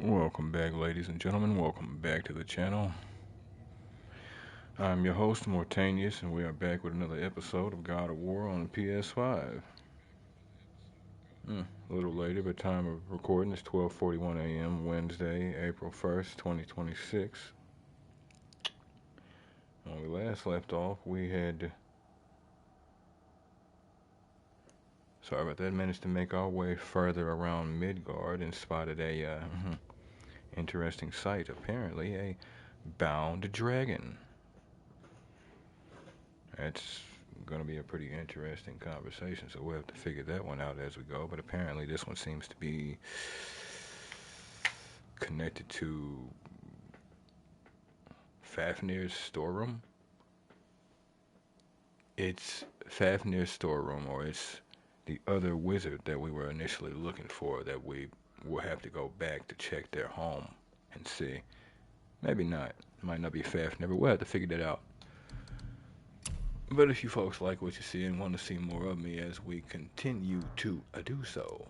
Welcome back, ladies and gentlemen. Welcome back to the channel. I'm your host, Mortanius, and we are back with another episode of God of War on the PS5. A little later, but time of recording is 12:41 a.m. Wednesday, April 1st, 2026. When we last left off, we had... Sorry about that. Managed to make our way further around Midgard and spotted a interesting sight. Apparently, a bound dragon. That's going to be a pretty interesting conversation, so we'll have to figure that one out as we go. But apparently, this one seems to be connected to Fafnir's storeroom. It's Fafnir's storeroom, or it's the other wizard that we were initially looking for, that we will have to go back to check their home and see. Maybe not. It might not be Fafnir, but we'll have to figure that out. But if you folks like what you see and want to see more of me as we continue to do so,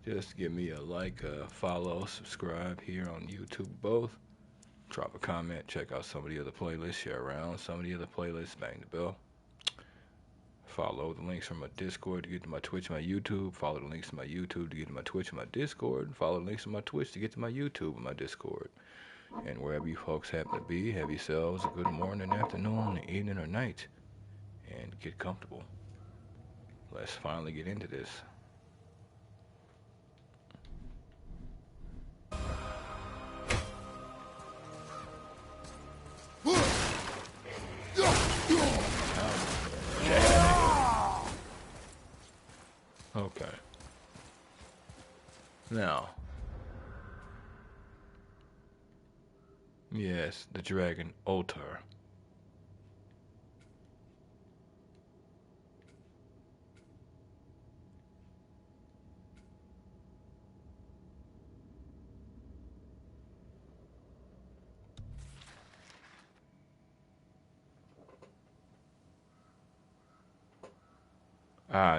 just give me a like, follow, subscribe here on YouTube both. Drop a comment, check out some of the other playlists, share around some of the other playlists, bang the bell. Follow the links from my Discord to get to my Twitch and my YouTube. Follow the links to my YouTube to get to my Twitch and my Discord. Follow the links to my Twitch to get to my YouTube and my Discord. And wherever you folks happen to be, have yourselves a good morning, afternoon, evening, or night. And get comfortable. Let's finally get into this. Okay. Now. Yes, the dragon Otar.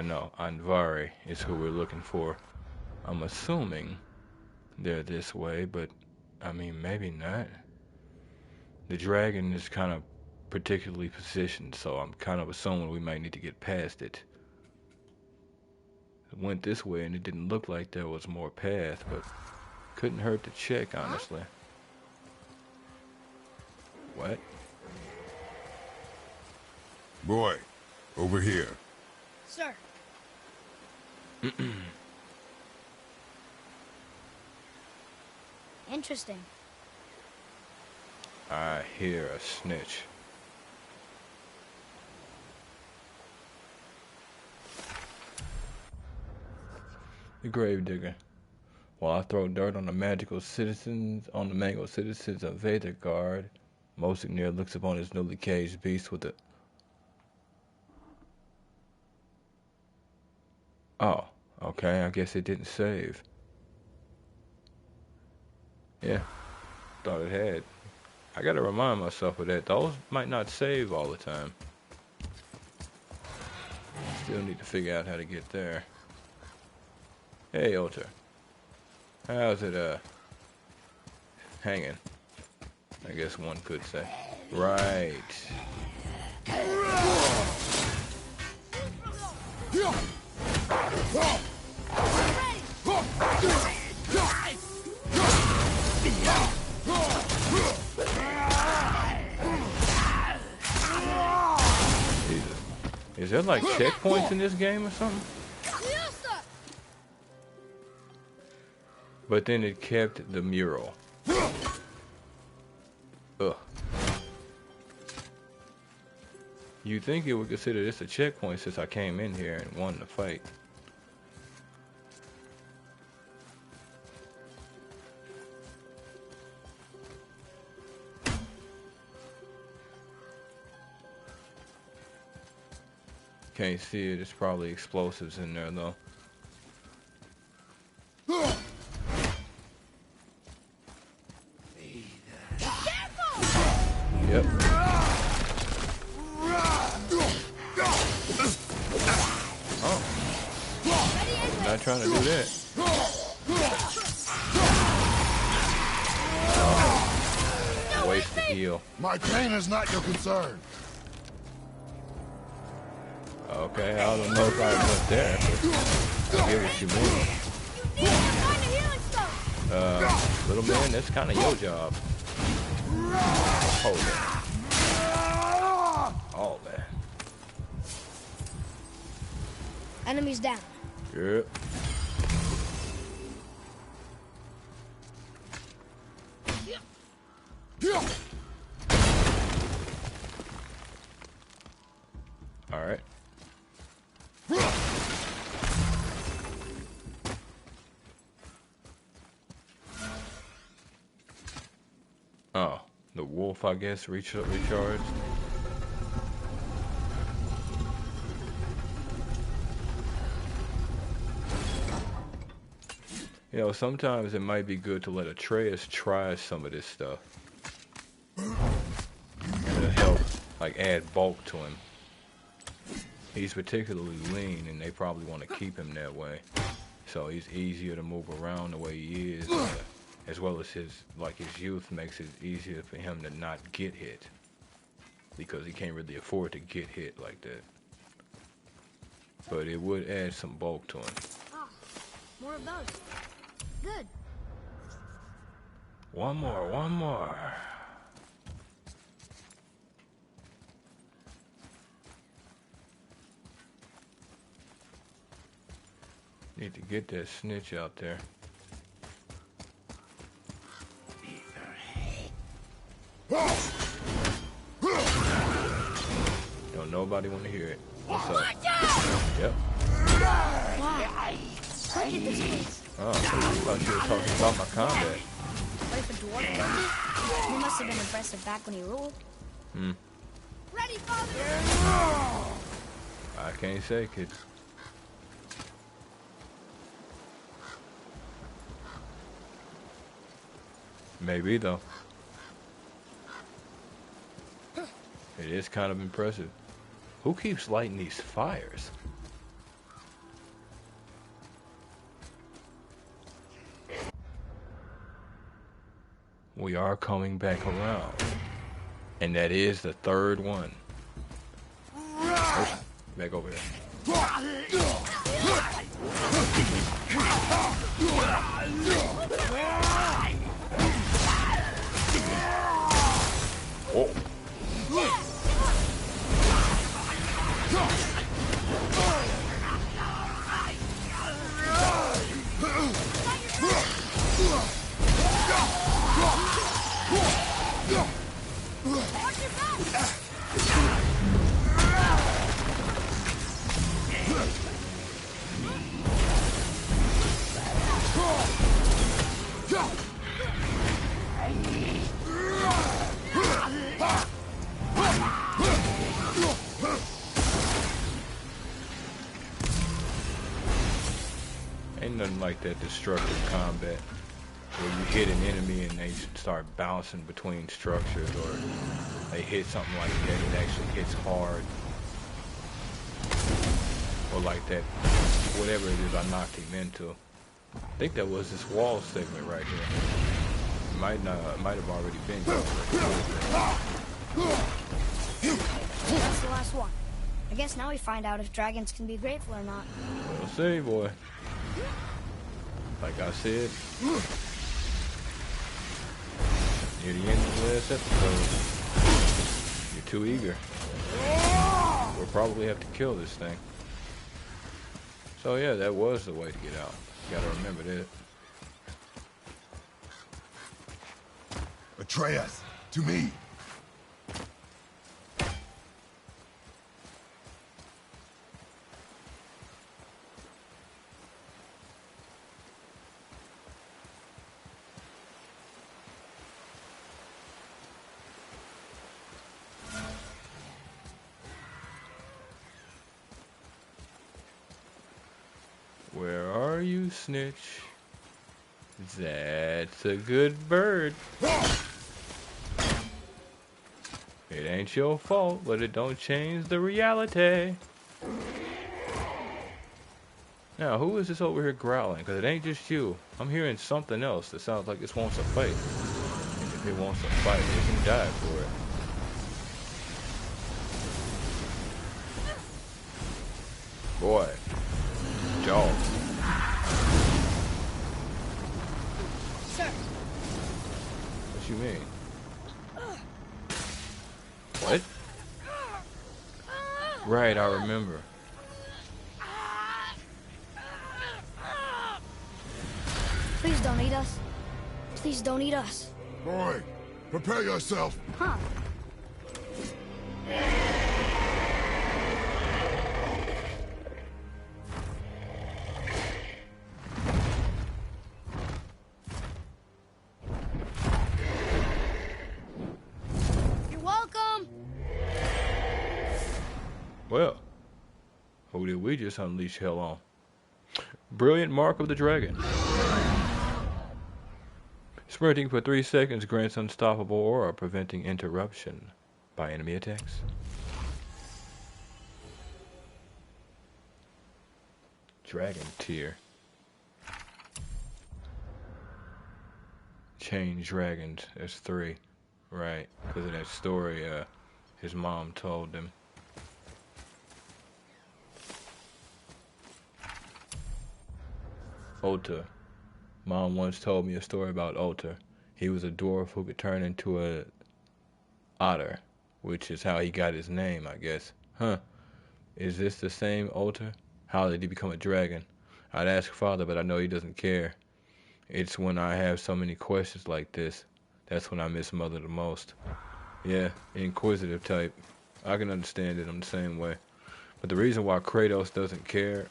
No, Andvari is who we're looking for. I'm assuming they're this way, but I mean, maybe not. The dragon is kind of particularly positioned, so I'm kind of assuming we might need to get past it. It went this way and it didn't look like there was more path, but couldn't hurt to check, honestly. What? Boy, over here. Sir. Interesting. I hear a snitch. The gravedigger. While I throw dirt on the mango citizens of Vetergard, Mosignir looks upon his newly caged beast with a... Oh, okay, I guess it didn't save. Yeah, thought it had. I gotta remind myself of that. Those might not save all the time. Still need to figure out how to get there. Hey, Otar. How's it, hanging? I guess one could say. Right. Is there like checkpoints in this game or something? But then it kept the mural. Ugh. You'd think it would consider this a checkpoint since I came in here and won the fight. Can't see it. It's probably explosives in there though. Yep. Oh. Not trying to do that. heal. My pain is not your concern. Okay, I don't know if I went there, but I get what you mean. You need some kind of healing stuff. Little man, that's kind of your job. Hold it. Oh, man. Enemies down. Yep. All right. Oh, the wolf, I guess, recharged. You know, sometimes it might be good to let Atreus try some of this stuff. It'll help, like, add bulk to him. He's particularly lean, and they probably want to keep him that way. So he's easier to move around the way he is, as well as his youth makes it easier for him to not get hit, because he can't really afford to get hit like that. But it would add some bulk to him. Ah, more of those. Good. One more. Need to get that snitch out there. Don't nobody want to hear it. What's up? Yep. Wow. Look at this place. Oh, I thought you were talking about my combat. Wait for dwarf Loki? He must have been impressive back when he ruled. Ready, father! I can't say, kid. Maybe, though. It is kind of impressive. Who keeps lighting these fires? We are coming back around. And that is the third one. Oh, back over there. Oh. Ain't nothing like that destructive combat where you hit an enemy and they start bouncing between structures, or they hit something like that, it actually hits hard. Or like that, whatever it is I knocked him into. I think that was this wall segment right here. It might have already been. That's the last one. I guess now we find out if dragons can be grateful or not. We'll see, boy. Like I said, near the end of the last episode, you're too eager. We'll probably have to kill this thing. So yeah, that was the way to get out. You gotta remember that. Atreus, to me. Where are you, Snitch? That's a good bird. It ain't your fault, but it don't change the reality. Now, who is this over here growling? Because it ain't just you. I'm hearing something else that sounds like this wants a fight. He wants to fight. He can die for it. Boy. Dog. Sir. What you mean? What? Right, I remember. Please don't eat us. Please don't eat us. Boy, prepare yourself. Huh. You're welcome. Well, who did we just unleash hell on? Brilliant Mark of the Dragon. Sprinting for 3 seconds grants unstoppable aura, preventing interruption by enemy attacks. Dragon tier. Chain dragons. There's 3. Right. Because of that story his mom told them. Ota. Mom once told me a story about Ota. He was a dwarf who could turn into a otter, which is how he got his name, I guess. Huh. Is this the same Ota? How did he become a dragon? I'd ask Father, but I know he doesn't care. It's when I have so many questions like this. That's when I miss Mother the most. Yeah, inquisitive type. I can understand it. I'm the same way. But the reason why Kratos doesn't care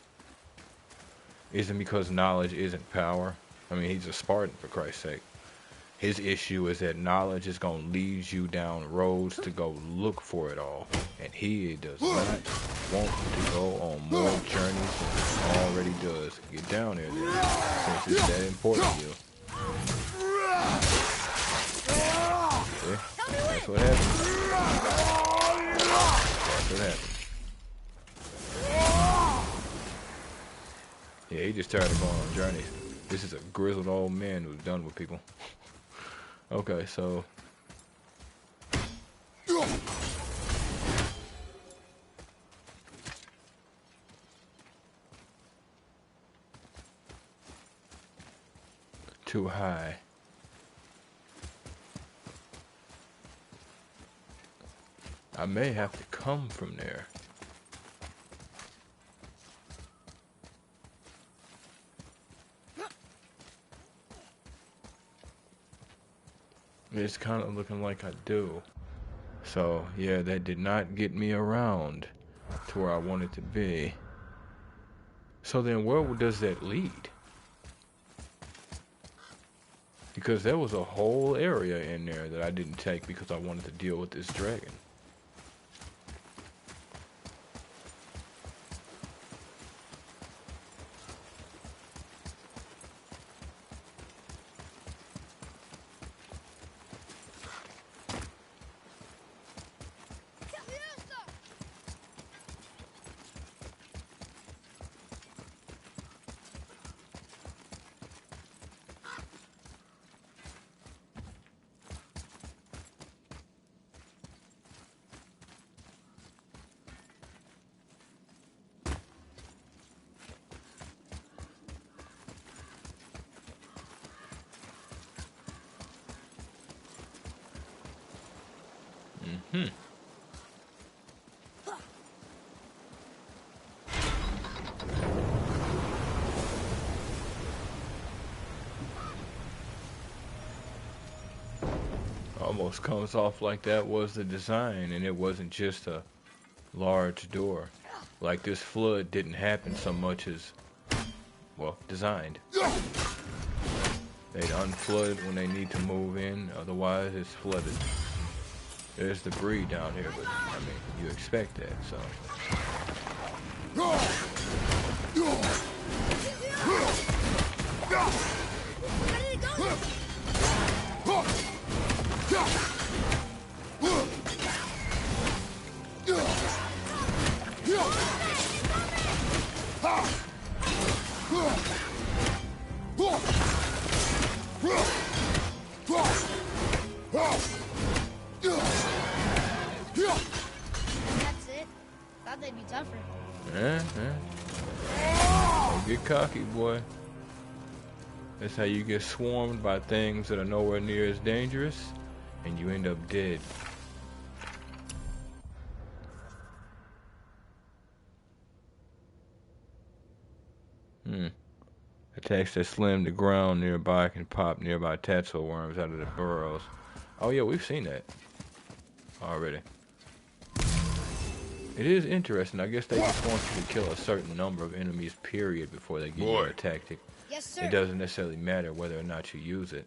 isn't because knowledge isn't power. I mean, he's a Spartan, for Christ's sake. His issue is that knowledge is going to lead you down roads to go look for it all. And he does not want to go on more journeys than he already does. Get down there then, since it's that important to you. See? That's what happens. That's what happens. Yeah, he just tired of going on journeys. This is a grizzled old man who's done with people. Okay, so... Too high. I may have to come from there. It's kind of looking like I do. So, yeah, that did not get me around to where I wanted to be. So then where does that lead? Because there was a whole area in there that I didn't take because I wanted to deal with this dragon. Almost comes off like that was the design and it wasn't just a large door. Like this flood didn't happen so much as, well, designed. They'd unflood when they need to move in, otherwise it's flooded. There's debris down here, but I mean, you expect that, so. thought they'd be tougher. Don't get cocky, boy. That's how you get swarmed by things that are nowhere near as dangerous, and you end up dead. Attacks that slim the ground nearby can pop nearby tattoo worms out of the burrows. Oh yeah, we've seen that already. It is interesting. I guess they just want you to kill a certain number of enemies, period, before they give you a tactic. Yes, sir. It doesn't necessarily matter whether or not you use it.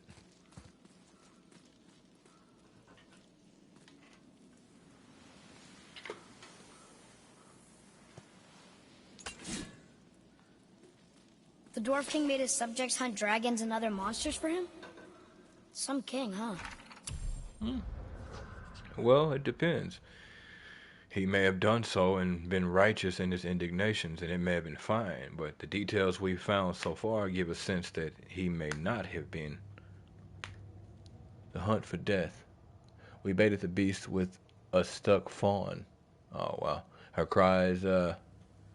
The Dwarf King made his subjects hunt dragons and other monsters for him? Some king, huh? Well, it depends. He may have done so and been righteous in his indignations, and it may have been fine, but the details we've found so far give a sense that he may not have been. The hunt for death. We baited the beast with a stuck fawn. Oh, wow. Her cries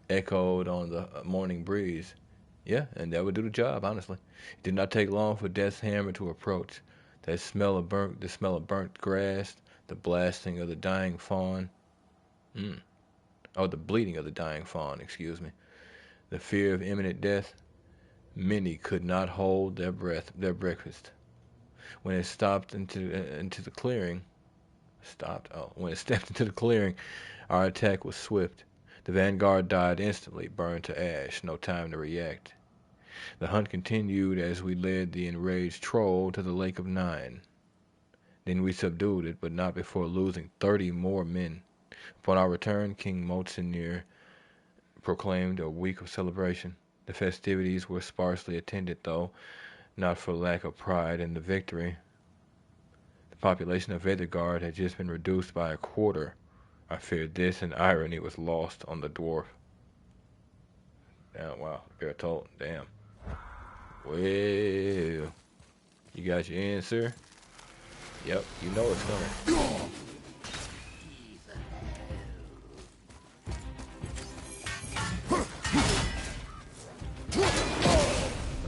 echoed on the morning breeze. Yeah, and that would do the job, honestly. It did not take long for Death's hammer to approach. The smell of burnt grass, the blasting of the dying fawn. Oh, the bleeding of the dying fawn, excuse me. The fear of imminent death. Many could not hold their breakfast. When it stopped into the clearing, when it stepped into the clearing, our attack was swift. The vanguard died instantly, burned to ash, no time to react. The hunt continued as we led the enraged troll to the Lake of Nine. Then we subdued it, but not before losing 30 more men. Upon our return, King Motsinir proclaimed a week of celebration. The festivities were sparsely attended, though, not for lack of pride in the victory. The population of Vestergaard had just been reduced by a quarter. I feared this, and irony was lost on the dwarf. Damn, wow, bear told, damn. Well, you got your answer? Yep, you know it's coming.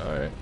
Alright.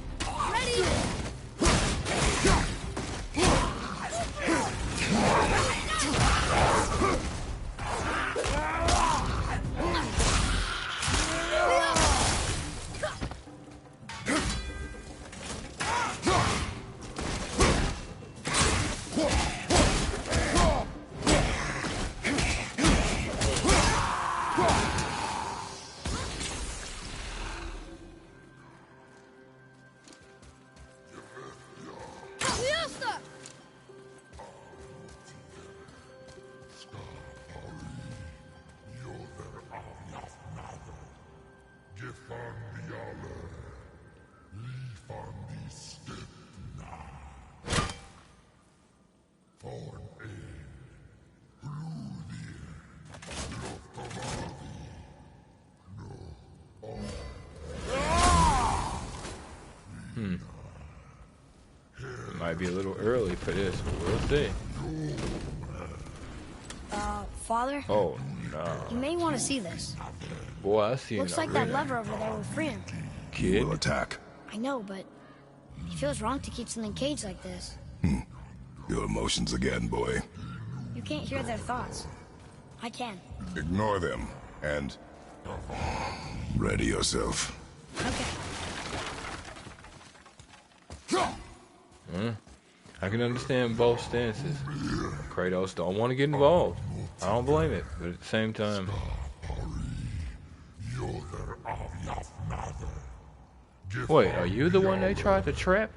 Might be a little early for this, but we'll see. Father? Oh, no. You may want to see this. Boy, I see. Looks like that lever over there will free him. Kid. We'll attack. I know, but it feels wrong to keep something caged like this. Your emotions again, boy. You can't hear their thoughts. I can. Ignore them, and ready yourself. Okay. I can understand both stances. Kratos don't want to get involved. I don't blame it, but at the same time... Wait, are you the one they tried to trap?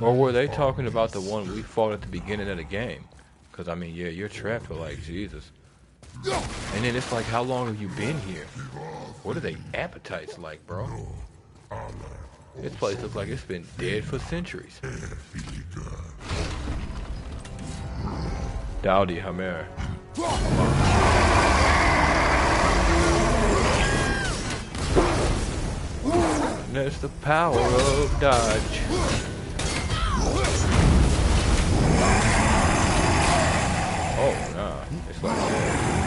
Or were they talking about the one we fought at the beginning of the game? Because, I mean, yeah, you're trapped for, like, Jesus. And then it's like, how long have you been here? What are they appetites like, bro? This place looks like it's been dead for centuries. Dowdy Hamer. That's the power of dodge. Oh, nah. It's like that.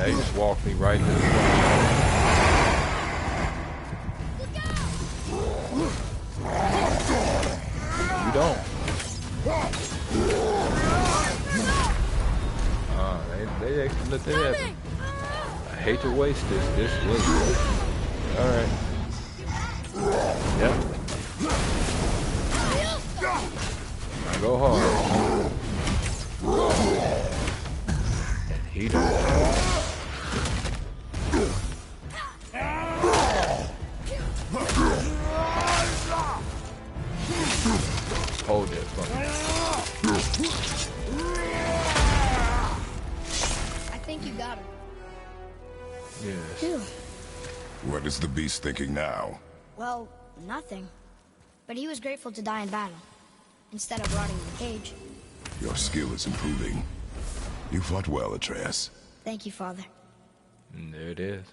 He just walked me right to the front. You don't. They actually let that happen. I hate to waste this. This was good. Alright. Yep. Now go hard. And he does. Hold it from me. I think you got him. Yes. Phew. What is the beast thinking now? Well, nothing. But he was grateful to die in battle, instead of rotting in the cage. Your skill is improving. You fought well, Atreus. Thank you, Father. And there it is.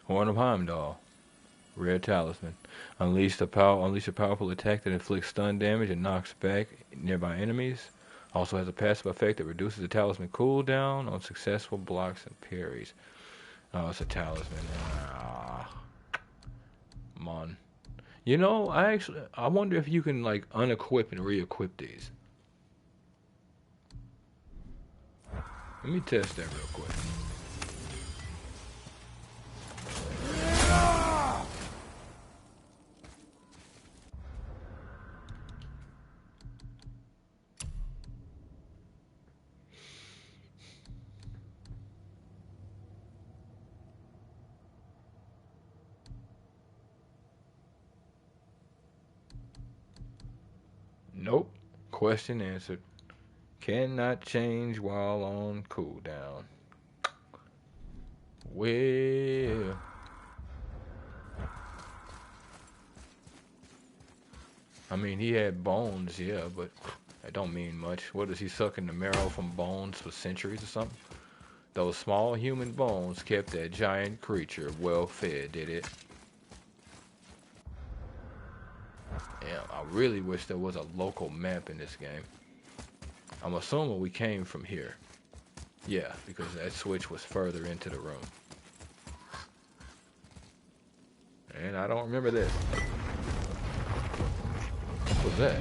Horn of Heimdall. Rare talisman. Unleash a powerful attack that inflicts stun damage and knocks back nearby enemies. Also has a passive effect that reduces the talisman cooldown on successful blocks and parries. Oh, it's a talisman. Mon. You know, I wonder if you can like unequip and re-equip these. Let me test that real quick. Nope. Question answered. Cannot change while on cooldown. Well. I mean, he had bones, yeah, but that don't mean much. What is he sucking the marrow from bones for centuries or something? Those small human bones kept that giant creature well fed, did it? Yeah, I really wish there was a local map in this game. I'm assuming we came from here. Yeah, because that switch was further into the room. And I don't remember this. What was that?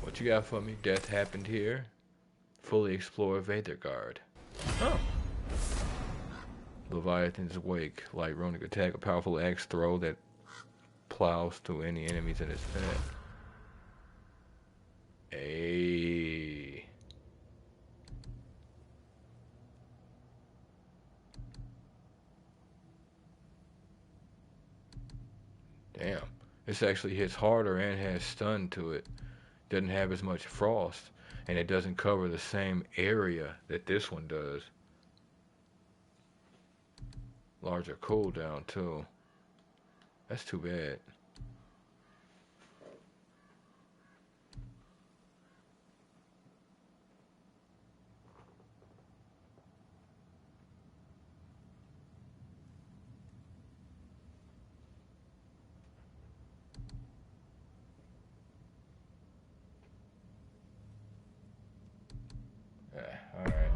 What you got for me? Death happened here. Fully explore Veidrgard. Oh. Leviathan's Wake. Light runic attack. A powerful axe throw that plows through any enemies in its path. Ayy. Damn. This actually hits harder and has stun to it. Doesn't have as much frost. And it doesn't cover the same area that this one does. Larger cooldown too. That's too bad. Yeah, all right.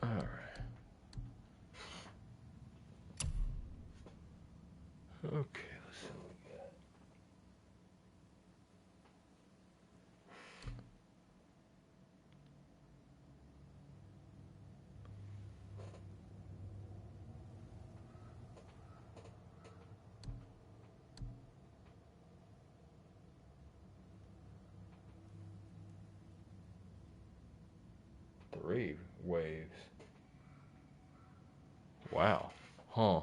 All right. Okay, let's see what we got. Three waves. Wow. Huh.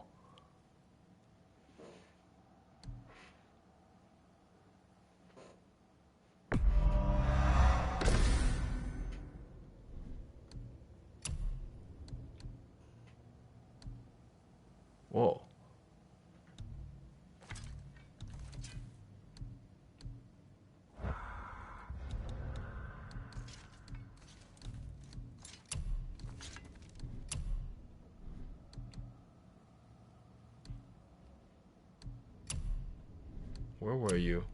Whoa. Where were you?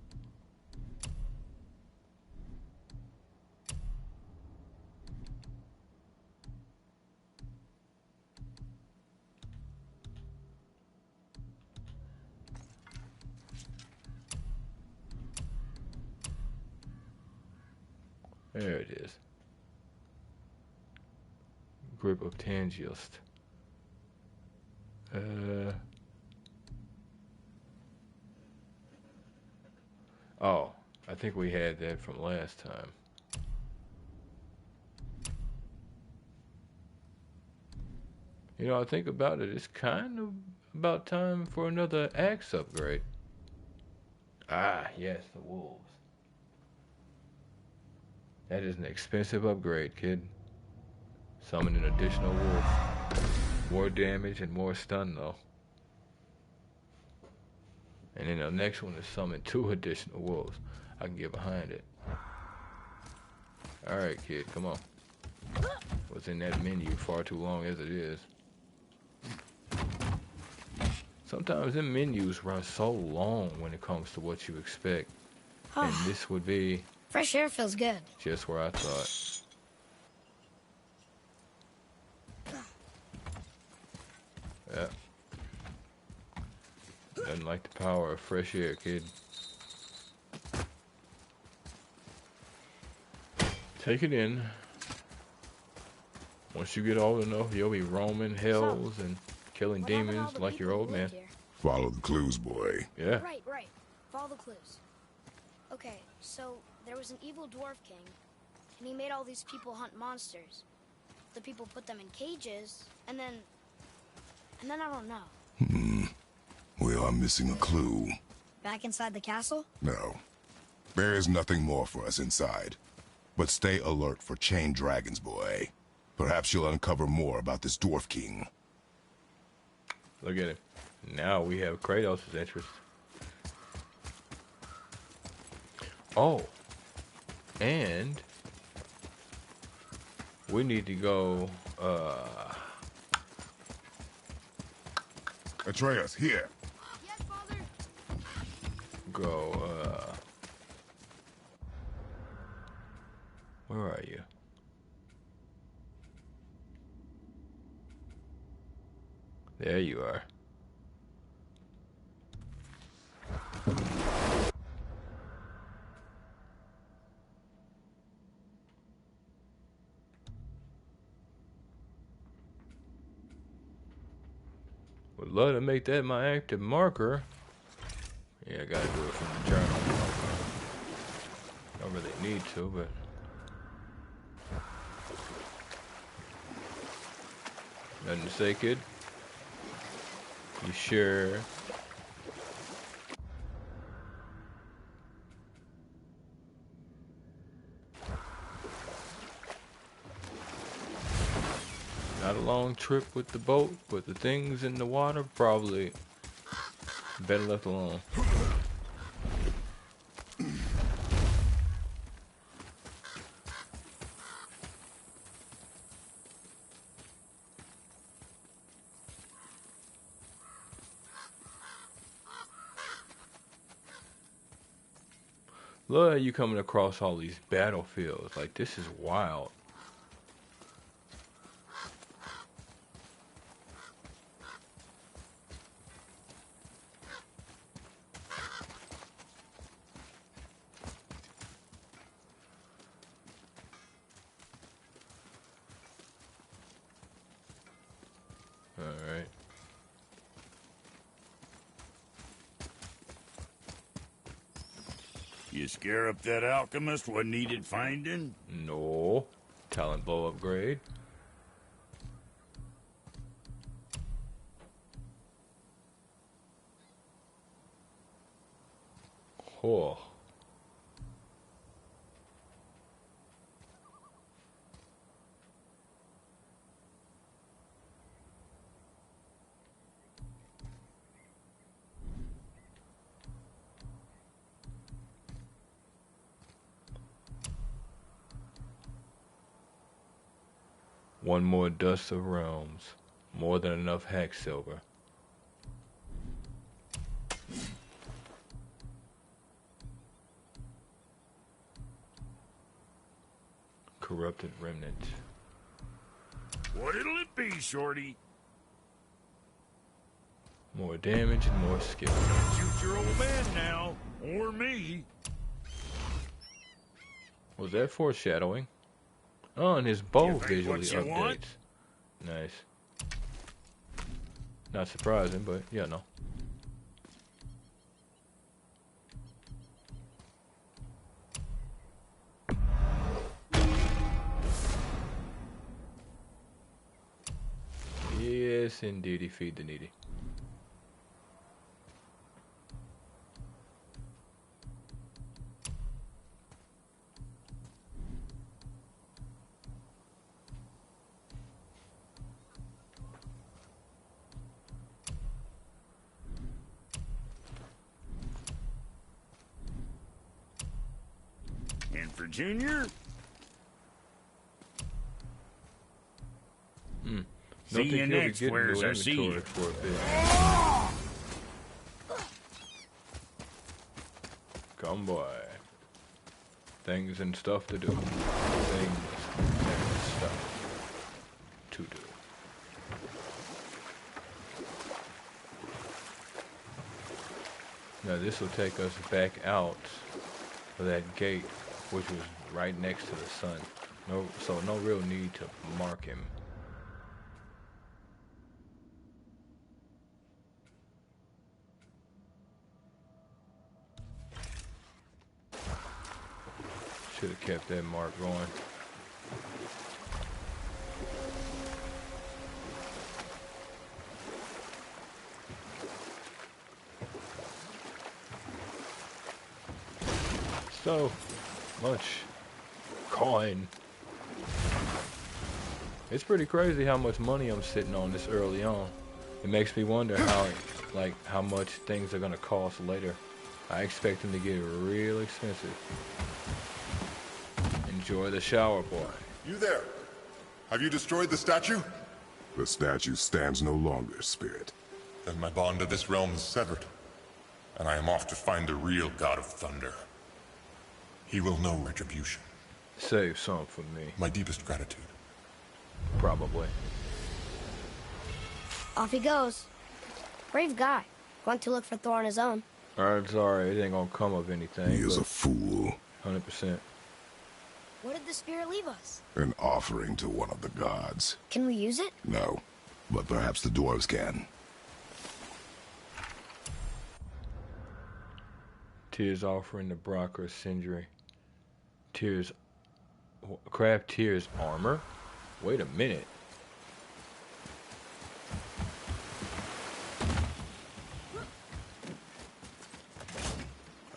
There it is. Grip of Tangiest. Oh, I think we had that from last time. You know, I think about it, it's kind of about time for another axe upgrade. Ah, yes, the wolves. That is an expensive upgrade, kid. Summon an additional wolf. More damage and more stun, though. And then the next one is summon 2 additional wolves. I can get behind it. Alright, kid, come on. What's in that menu far too long as it is. Sometimes them menus run so long when it comes to what you expect. And this would be... Fresh air feels good. Just where I thought. Yeah. Nothing like the power of fresh air, kid. Take it in. Once you get old enough, you'll be roaming hells and killing demons like your old man. Follow the clues, boy. Yeah. Right. Follow the clues. Okay, so there was an evil dwarf king, and he made all these people hunt monsters. The people put them in cages, and then I don't know. We are missing a clue. Back inside the castle? No. There is nothing more for us inside. But stay alert for chained dragons, boy. Perhaps you'll uncover more about this dwarf king. Look at it. Now we have Kratos' interest. Oh. And we need to go, Atreus, here. Yes, father. Go, where are you? There you are. Would love to make that my active marker. Yeah, I gotta do it from the journal. Don't really need to, but... Nothing to say, kid? You sure? Not a long trip with the boat, but the things in the water probably better left alone. Look at you coming across all these battlefields. Like, this is wild. Alright. You scare up that alchemist what needed finding? No. Talent bow upgrade. Oh. One more dust of realms. More than enough hack silver. Corrupted remnant. What'll it be, Shorty? More damage and more skill. Shoot your old man now, or me. Was that foreshadowing? Oh, and his bow You think visually what you updates. want? Nice. Not surprising, but yeah, no. Yes, indeed, feed the needy. And for Junior? Don't See think you he'll be next, getting where's new our seed? inventory for a bit. Come boy. Things and stuff to do. Things and stuff to do. Now this will take us back out of that gate, which was right next to the sun. So no real need to mark him. Should have kept that mark going. So much coin. It's pretty crazy how much money I'm sitting on this early on. It makes me wonder how much things are gonna cost later. I expect them to get real expensive. Enjoy the shower, boy. You there? Have you destroyed the statue? The statue stands no longer, Spirit. Then my bond to this realm is severed, and I am off to find the real God of Thunder. He will know retribution. Save some for me. My deepest gratitude. Probably. Off he goes. Brave guy. Going to look for Thor on his own. Alright, sorry, it ain't gonna come of anything. He is a fool. 100%. What did the spirit leave us? An offering to one of the gods. Can we use it? No, but perhaps the dwarves can. Tears offering to Brock or Sindri. Tears. Craft Tears armor? Wait a minute.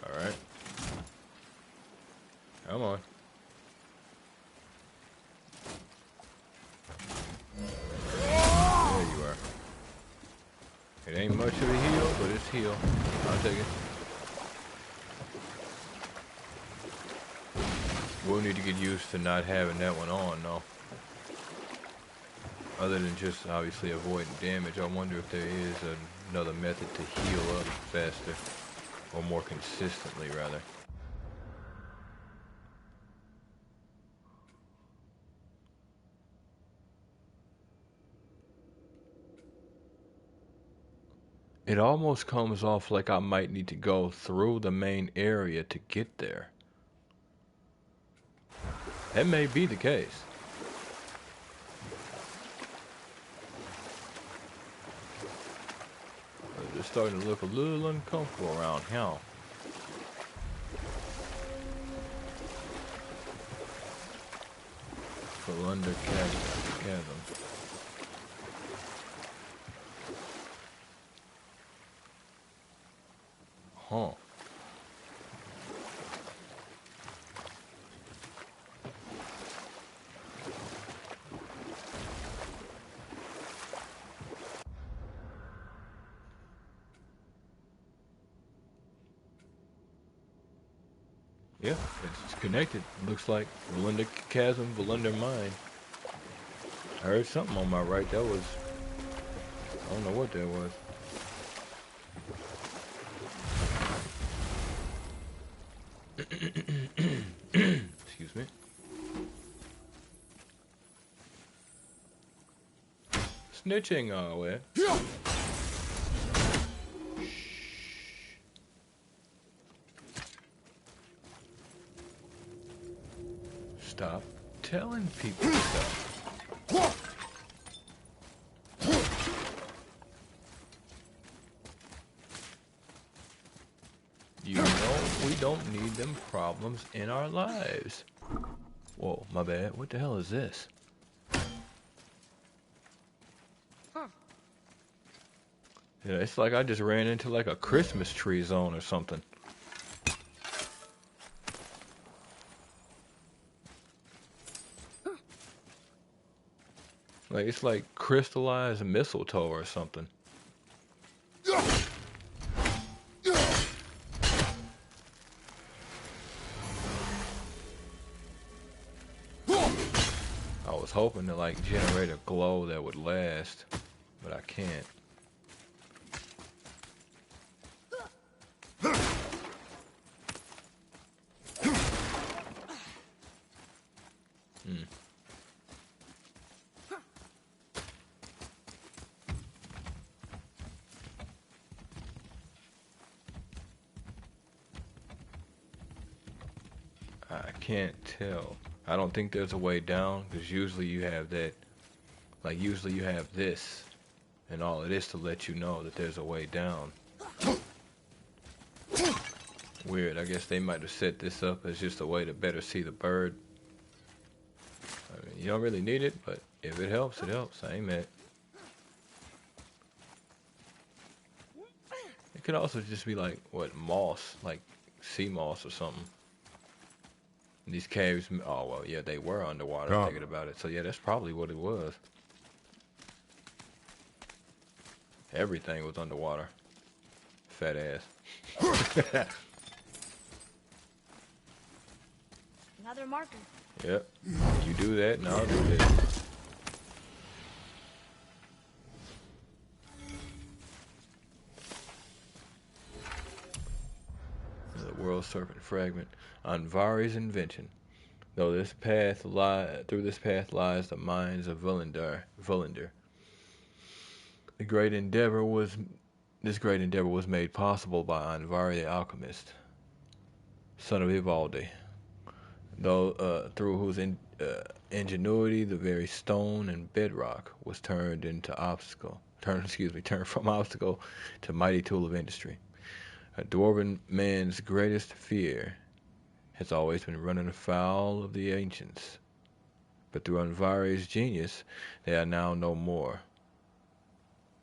Alright. Come on. We'll need to get used to not having that one on, though. Other than just obviously avoiding damage, I wonder if there is another method to heal up faster, or more consistently, rather. It almost comes off like I might need to go through the main area to get there. That may be the case. It's starting to look a little uncomfortable around here. Under chasm. Huh. Yeah, it's connected. Looks like Belinda Chasm, Belinda Mine. I heard something on my right. That was... I don't know what that was. Excuse me. Snitching, where? Stop telling people stuff. You know we don't need them problems in our lives. Whoa, my bad. What the hell is this? Huh. Yeah, it's like I just ran into like a Christmas tree zone or something. Like it's like crystallized mistletoe or something. I was hoping to like generate a glow that would last, but I can't. I can't tell. I don't think there's a way down, because usually you have that, like usually you have this, and all it is to let you know that there's a way down. Weird, I guess they might have set this up as just a way to better see the bird. I mean, you don't really need it, but if it helps, it helps. I ain't mad. It could also just be like, what, moss, like sea moss or something. These caves, oh well, yeah, they were underwater, thinking about it. So yeah, that's probably what it was. Everything was underwater. Fat ass. Another marker. Yep. You do that, and I'll do this. The world serpent fragment. Anvari's invention. Though this path through this path lies the mines of Vullander. This great endeavor was made possible by Anvari the alchemist, son of Ivaldi. Though through whose ingenuity the very stone and bedrock was turned from obstacle to mighty tool of industry. A dwarven man's greatest fear has always been running afoul of the ancients, but through Anvari's genius, they are now no more.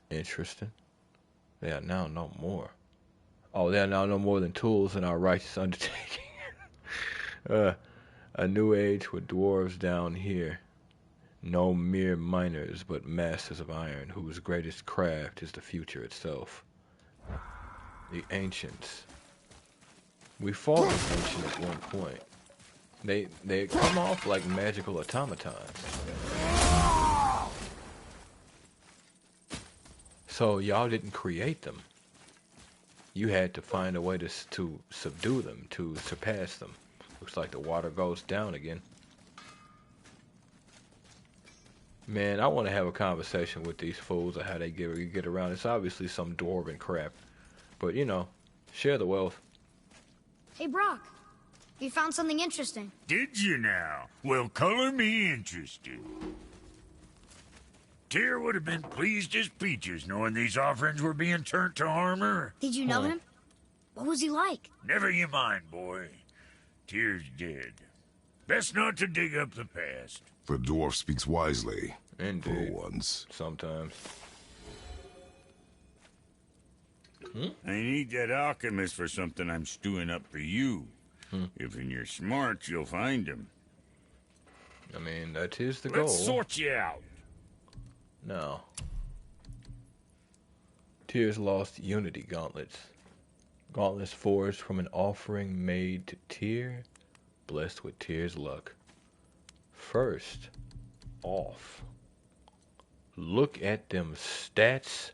Interesting. They are now no more. Oh, they are now no more than tools in our righteous undertaking. A new age with dwarves down here. No mere miners, but masters of iron, whose greatest craft is the future itself. The ancients. We fought an ancient at one point. They come off like magical automatons. So y'all didn't create them. You had to find a way to subdue them, to surpass them. Looks like the water goes down again. Man, I want to have a conversation with these fools of how they get around. It's obviously some dwarven crap. But, you know, share the wealth. Hey, Brock. We found something interesting. Did you now? Well, color me interested. Tyr would have been pleased as peaches knowing these offerings were being turned to armor. Did you know him? What was he like? Never you mind, boy. Tyr's dead. Best not to dig up the past. The dwarf speaks wisely. Indeed. For once. Sometimes. I need that alchemist for something I'm stewing up for you. If you're smart, you'll find him. I mean, that is the goal. Let's sort you out. No. Tyr's lost Unity gauntlets. Gauntlets forged from an offering made to Tyr, blessed with Tyr's luck. First off, look at them stats,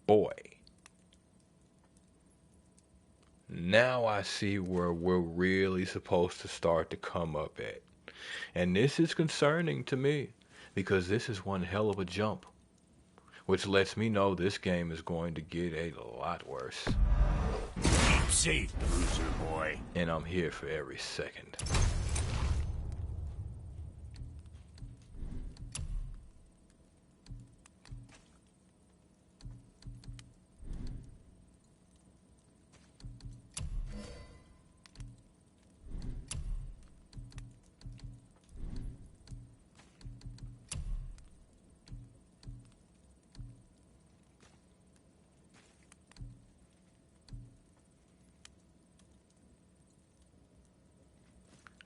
boy. Now I see where we're really supposed to start to come up at. And this is concerning to me, because this is one hell of a jump, which lets me know this game is going to get a lot worse. Keep safe, bruiser boy. And I'm here for every second.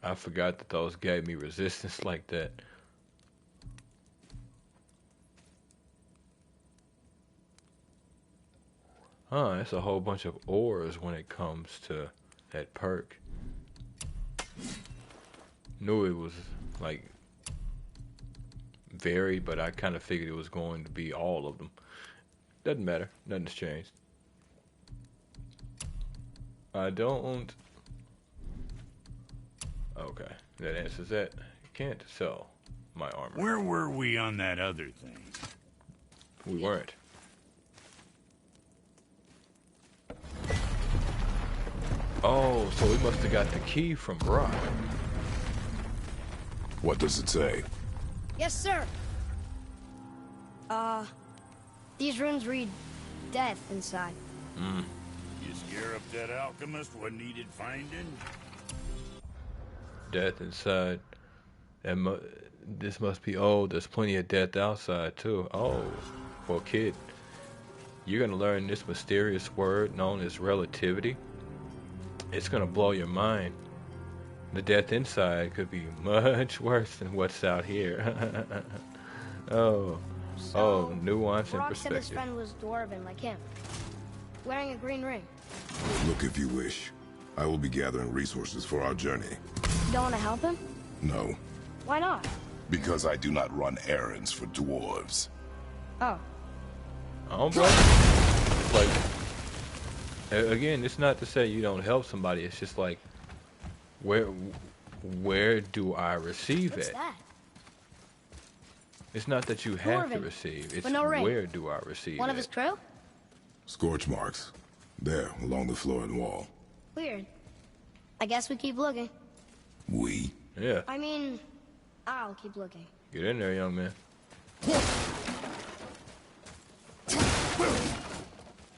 I forgot that those gave me resistance like that. Huh, that's a whole bunch of ores when it comes to that perk. Knew it was like varied, but I kind of figured it was going to be all of them. Doesn't matter, nothing's changed. I don't... Okay, that answers that. Can't sell my armor. Where were we on that other thing? We weren't. Oh, so we must have got the key from Brock. What does it say? Yes, sir. These runes read death inside. You scare up that alchemist what needed finding? Death inside. This must be old. There's plenty of death outside, too. Oh, well, kid, you're going to learn this mysterious word known as relativity. It's going to blow your mind. The death inside could be much worse than what's out here. Oh, nuance and Brock said his perspective. friend was dwarven like him, wearing a green ring. Look if you wish. I will be gathering resources for our journey. You don't want to help him? No, Why not? because I do not run errands for dwarves. Oh, I don't blame you. Like, again, it's not to say you don't help somebody. It's just like, where do I receive what's it? that? It's not that you have to Dwarven, receive. It's but no ring. where do I receive One it? of his crew? Scorch marks. There, along the floor and wall. Weird. I guess we keep looking. We? Yeah, I mean, I'll keep looking. get in there, young man.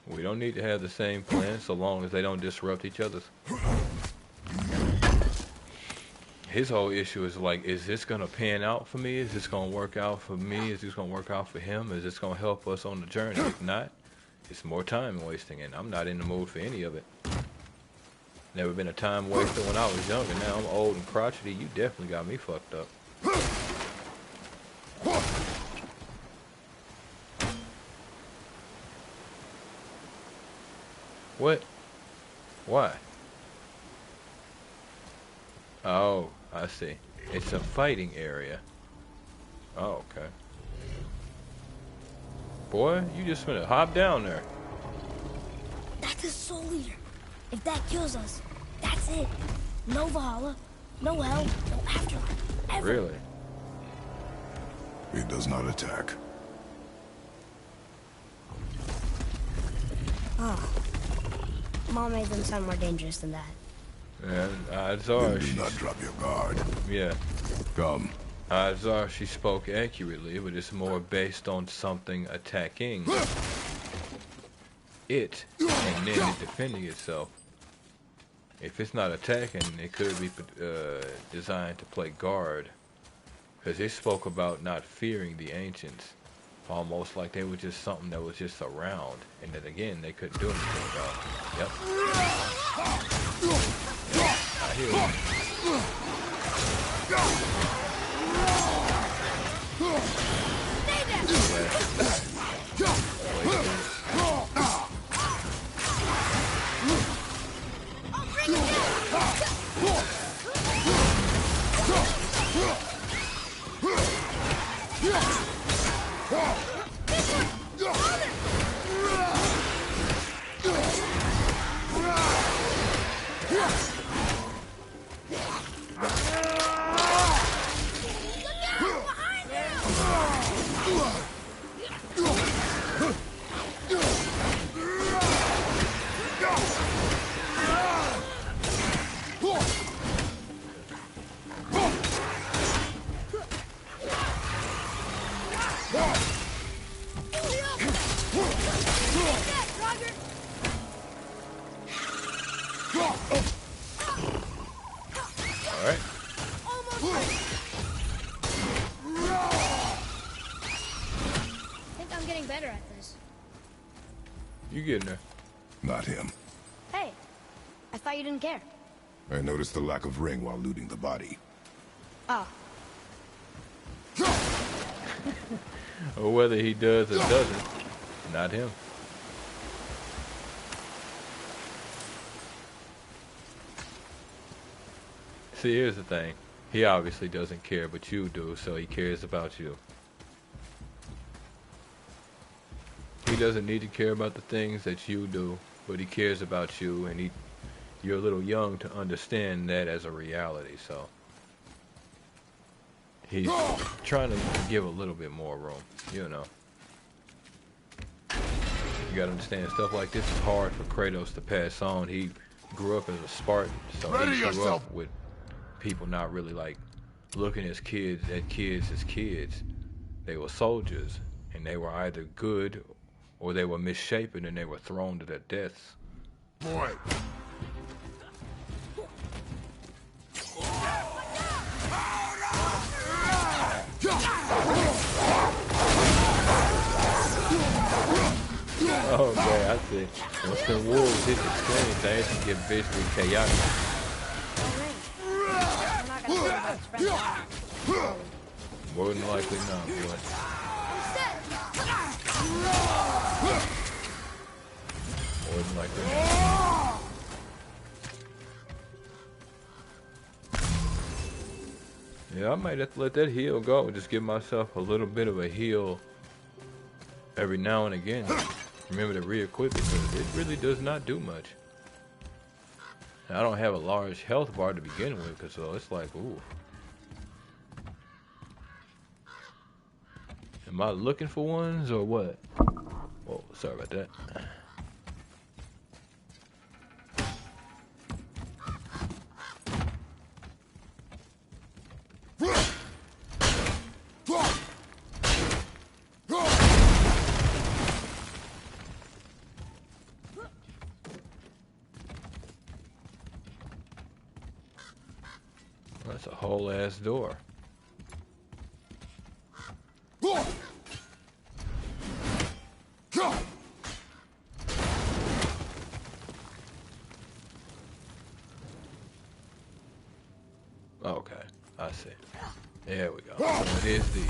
We don't need to have the same plan so long as they don't disrupt each other's. His whole issue is like, is this gonna pan out for me? Is this gonna work out for me? Is this gonna work out for him? Is this gonna help us on the journey? If not, it's more time wasting, and I'm not in the mood for any of it. Never been a time waster when I was younger. Now I'm old and crotchety. You definitely got me fucked up. What? Why? Oh, I see. It's a fighting area. Oh, okay. Boy, you just finna hop down there. That's a soul eater. If that kills us, that's it. No Valhalla, no hell, no afterlife. Ever. Really? It does not attack. Oh. Mom made them sound more dangerous than that. And odds are Then do not drop your guard. Yeah. Come. Odds are she spoke accurately, but it's more based on something attacking it and then it defending itself. If it's not attacking, it could be designed to play guard. Because they spoke about not fearing the ancients. Almost like they were just something that was just around. And then again, they couldn't do anything about it. Yep. I hear you getting there. Not him. Hey, I thought you didn't care. I noticed the lack of ring while looting the body. Oh. Or whether he does or doesn't, not him. See, here's the thing. He obviously doesn't care, but you do, so he cares about you. He doesn't need to care about the things that you do, but he cares about you, and you're a little young to understand that as a reality, so he's trying to give a little bit more room, you know. You gotta understand, stuff like this is hard for Kratos to pass on. He grew up as a Spartan, so he grew up with people not really like looking at kids as kids. They were soldiers, and they were either good or they were misshapen and they were thrown to their deaths. Boy. Oh, okay, I see. Once the wolves hit the screen, things can get visually chaotic. More than likely not, boy. More than likely not. Yeah, I might have to let that heal go. Just give myself a little bit of a heal every now and again. Remember to re-equip it, because it really does not do much. And I don't have a large health bar to begin with, because so it's like, ooh. Am I looking for ones or what? Whoa, sorry about that. That's a whole ass door. Okay, I see. There we go. What is these?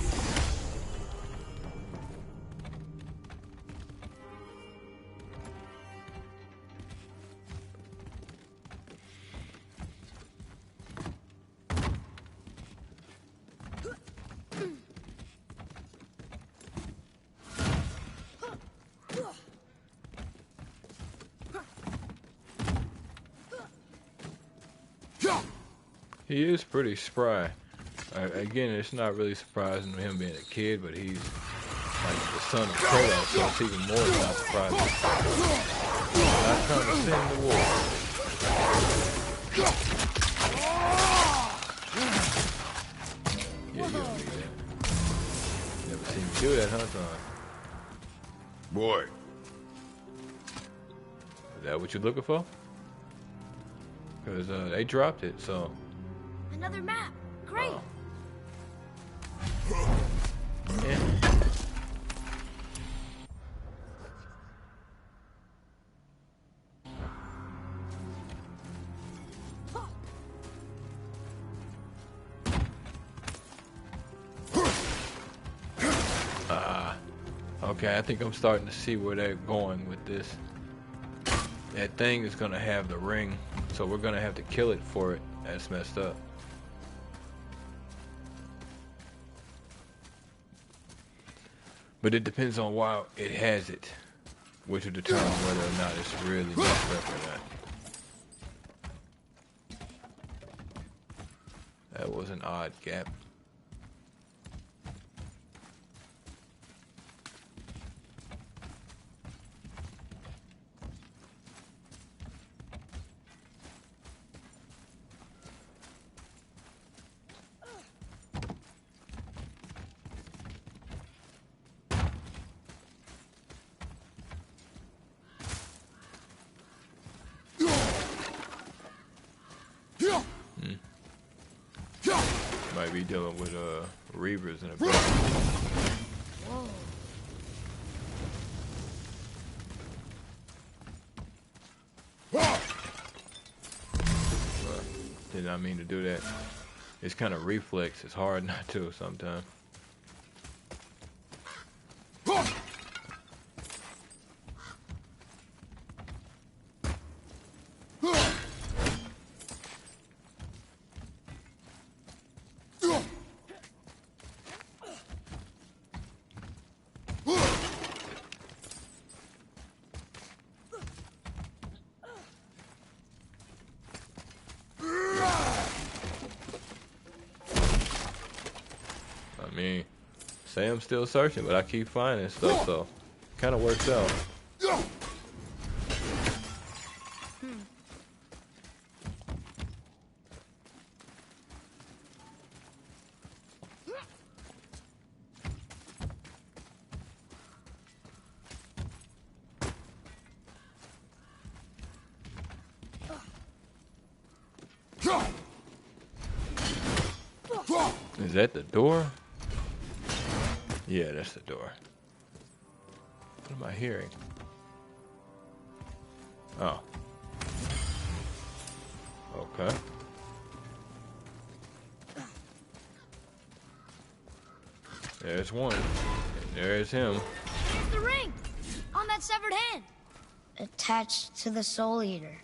He is pretty spry. Again, it's not really surprising him being a kid, but he's like the son of Kratos, so it's even more not surprising. Last time to sing the war. Yeah, you don't need that. Never seen me do that, huh, son? Boy. Is that what you're looking for? Because they dropped it, so... Another map. Great. Yeah. Okay, I think I'm starting to see where they're going with this. That thing is gonna have the ring, so we're gonna have to kill it for it. That's messed up. But it depends on why it has it, which will determine whether or not it's really messed up or not. That was an odd gap. Might be dealing with Reavers in a bit. Whoa. Did not mean to do that. It's kind of reflex. It's hard not to sometimes. I mean, say I'm still searching, but I keep finding stuff, so kind of works out. Is that the door? Yeah, that's the door. What am I hearing? Oh. Okay. There's one. And there's him. It's the ring! On that severed hand! Attached to the Soul Eater.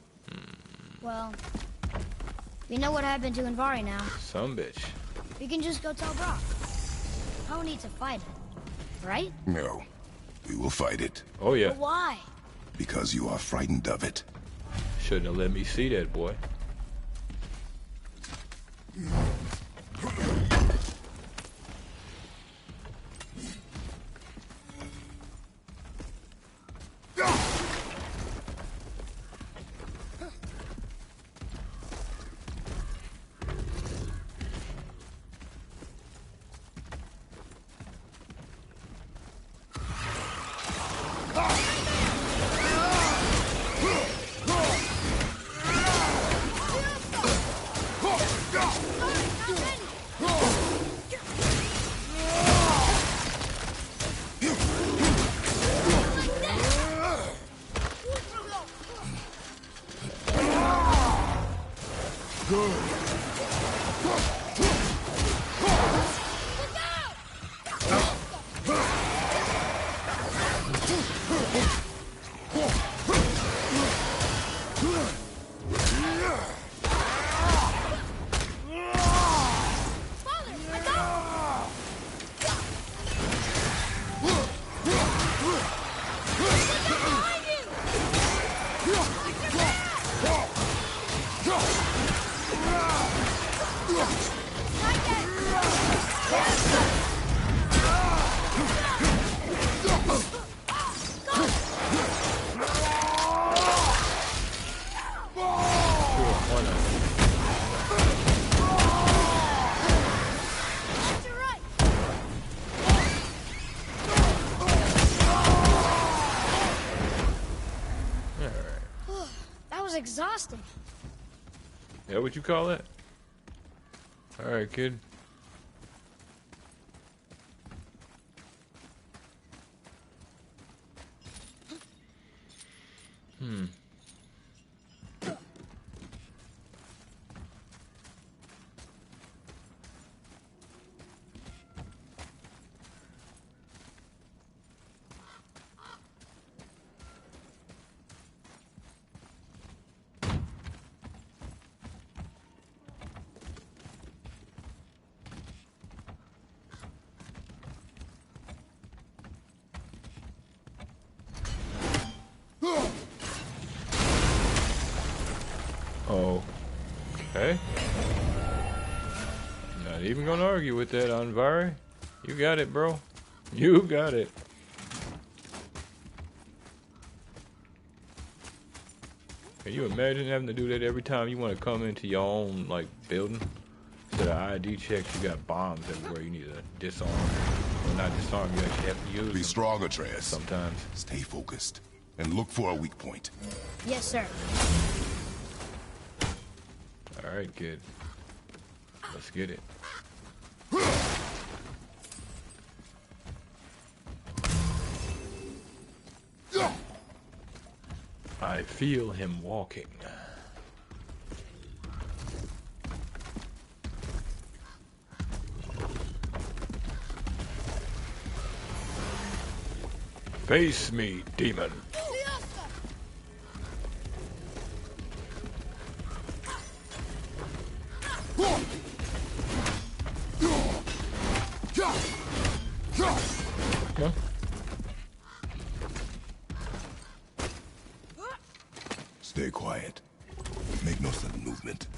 Well, we know what happened to Invari now. Some bitch. We can just go tell Brock. No need to fight it, right? No. We will fight it. Oh yeah. But why? Because you are frightened of it. Shouldn't have let me see that boy. That was exhausting. Yeah, what you call it? All right, kid. Okay. Not even gonna argue with that, Anvari. You got it, bro. You got it. Can you imagine having to do that every time you want to come into your own, like, building? Instead of ID checks, you got bombs everywhere you need to disarm. Well, not disarm, you actually have to use Be them strong, Atreus. sometimes. Stay focused and look for a weak point. Yes, sir. Alright, kid. Let's get it. I feel him walking. Face me, demon. Huh? Stay quiet. Make no sudden movement.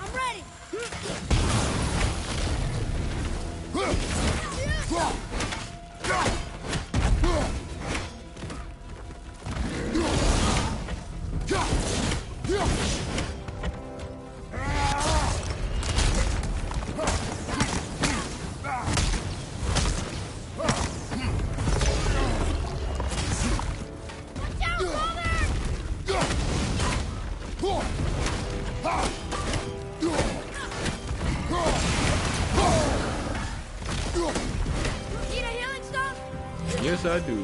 I'm ready. Need a healing stone? Yes, I do.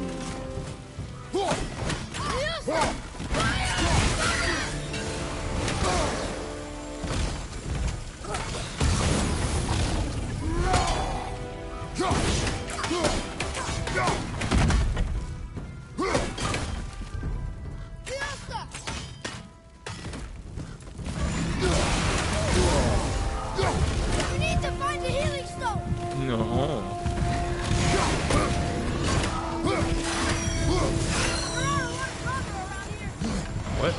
We need to find the healing stone. No. What?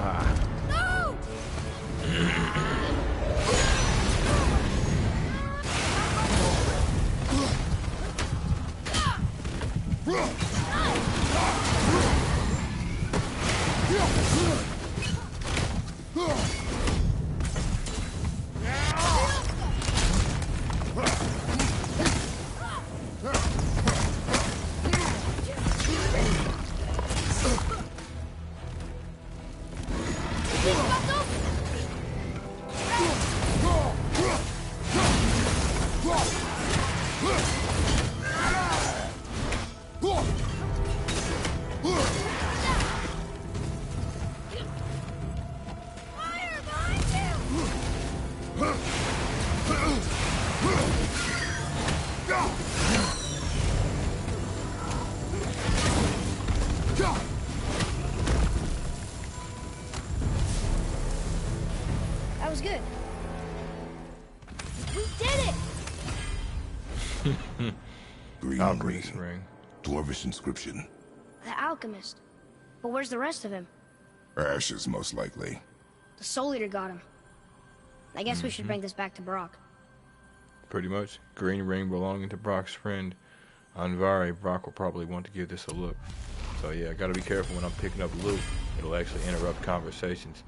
Ah. No! Fire behind you! We did it! Green Alchemist ring. ring. Dwarvish inscription. The alchemist. But where's the rest of him? Ashes, most likely. The Soul Eater got him. I guess we should bring this back to Brock. Pretty much. Green ring belonging to Brock's friend Anvari. Brock will probably want to give this a look. So yeah, I gotta be careful when I'm picking up loot. It'll actually interrupt conversations.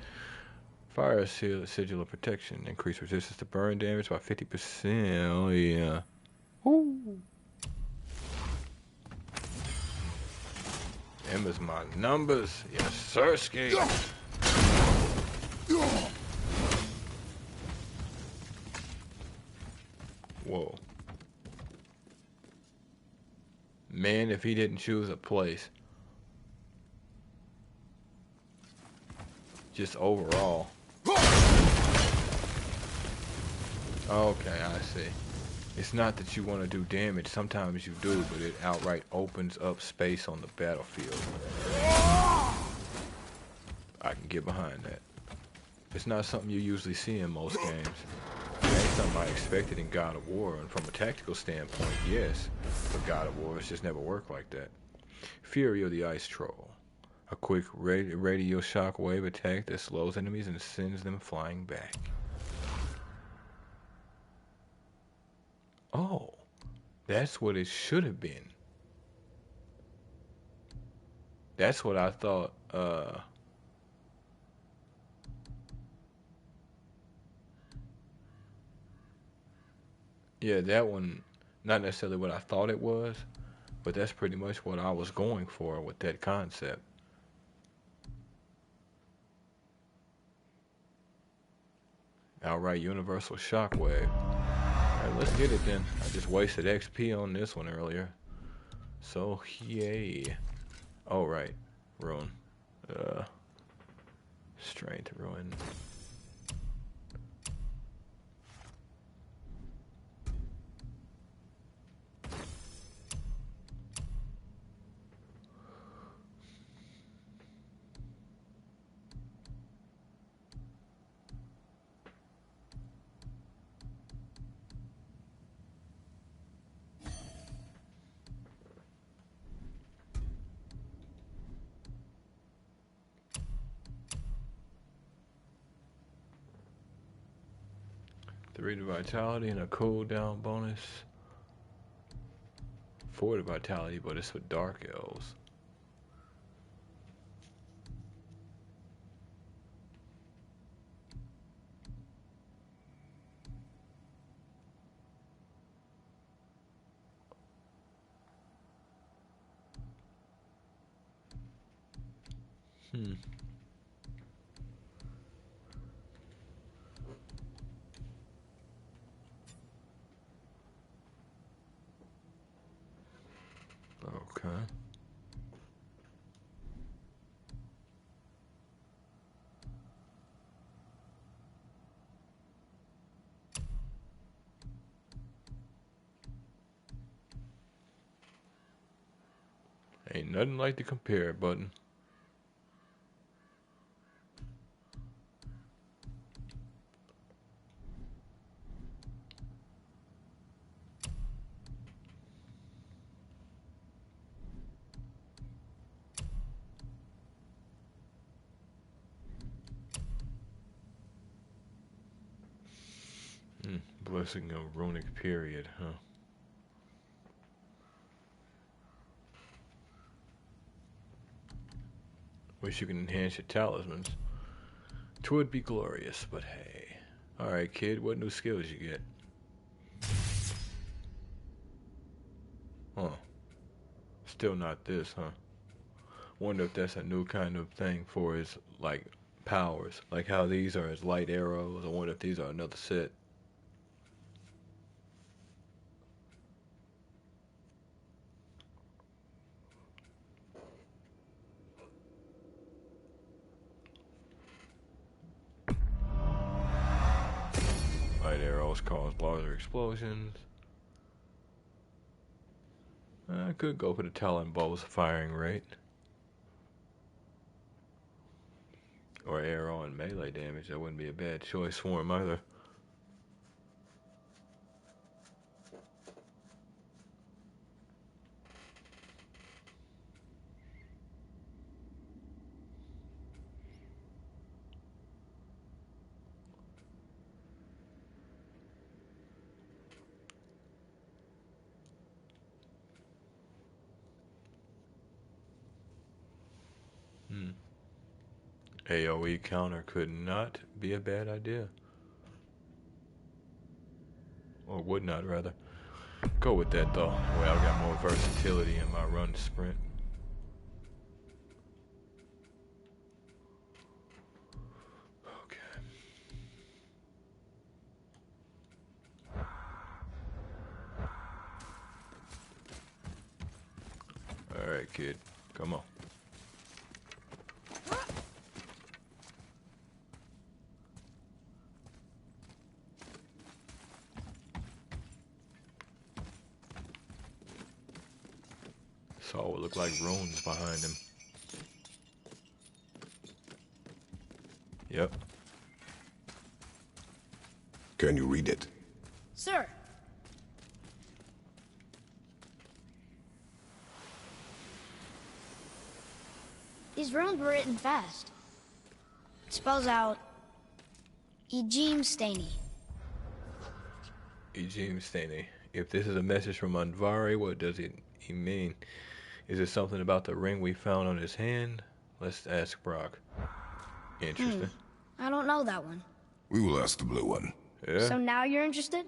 Fire sigil of protection. Increase resistance to burn damage by 50%. Oh yeah. Woo. Ember's my numbers. Yes, sir, Ski. Whoa. Man, if he didn't choose a place. Just overall. Okay, I see. It's not that you want to do damage. Sometimes you do, but it outright opens up space on the battlefield. I can get behind that. It's not something you usually see in most games. It ain't something I expected in God of War, and from a tactical standpoint, yes. But God of War, it's just never worked like that. Fury of the Ice Troll. A quick radio shockwave attack that slows enemies and sends them flying back. Oh, that's what it should have been. That's what I thought, yeah, that one, not necessarily what I thought it was, but that's pretty much what I was going for with that concept. Outright universal shockwave. Alright, let's get it then. I just wasted XP on this one earlier. So, yay. Oh, right. Ruin. Strength, ruin. Three to vitality and a cooldown bonus. 4 to vitality, but it's for dark elves. Okay. Ain't nothing like the compare button. Blessing of runic period, huh? Wish you could enhance your talismans. 'Twould be glorious, but hey. Alright, kid, what new skills you get? Huh. Still not this, huh? Wonder if that's a new kind of thing for his, like, powers. Like how these are his light arrows. I wonder if these are another set. Light arrows cause larger explosions. I could go for the Talon bow's firing rate. Or arrow and melee damage. That wouldn't be a bad choice for him either. AoE counter could not be a bad idea. Or would not, rather. Go with that, though. Well, I've got more versatility in my run sprint. Okay. Alright, kid. Come on. Saw what looked like runes behind him. Yep. Can you read it? Sir. These runes were written fast. It spells out Ejim Staney. Ejim Staney. If this is a message from Andvari, what does he mean? Is it something about the ring we found on his hand? Let's ask Brock. Interesting. I don't know that one. We will ask the blue one. Yeah. So now you're interested?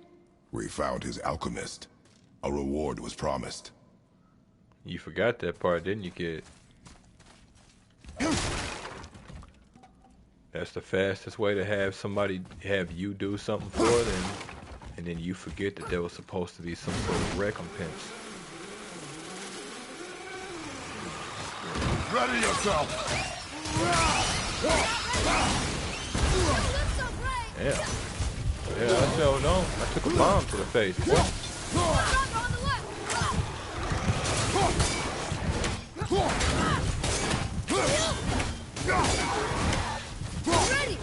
We found his alchemist. A reward was promised. You forgot that part, didn't you, kid? That's the fastest way to have somebody have you do something for them, and then you forget that there was supposed to be some sort of recompense. Ready yourself! Yeah. Yeah, I don't know. I took a bomb to the face. What? Ready.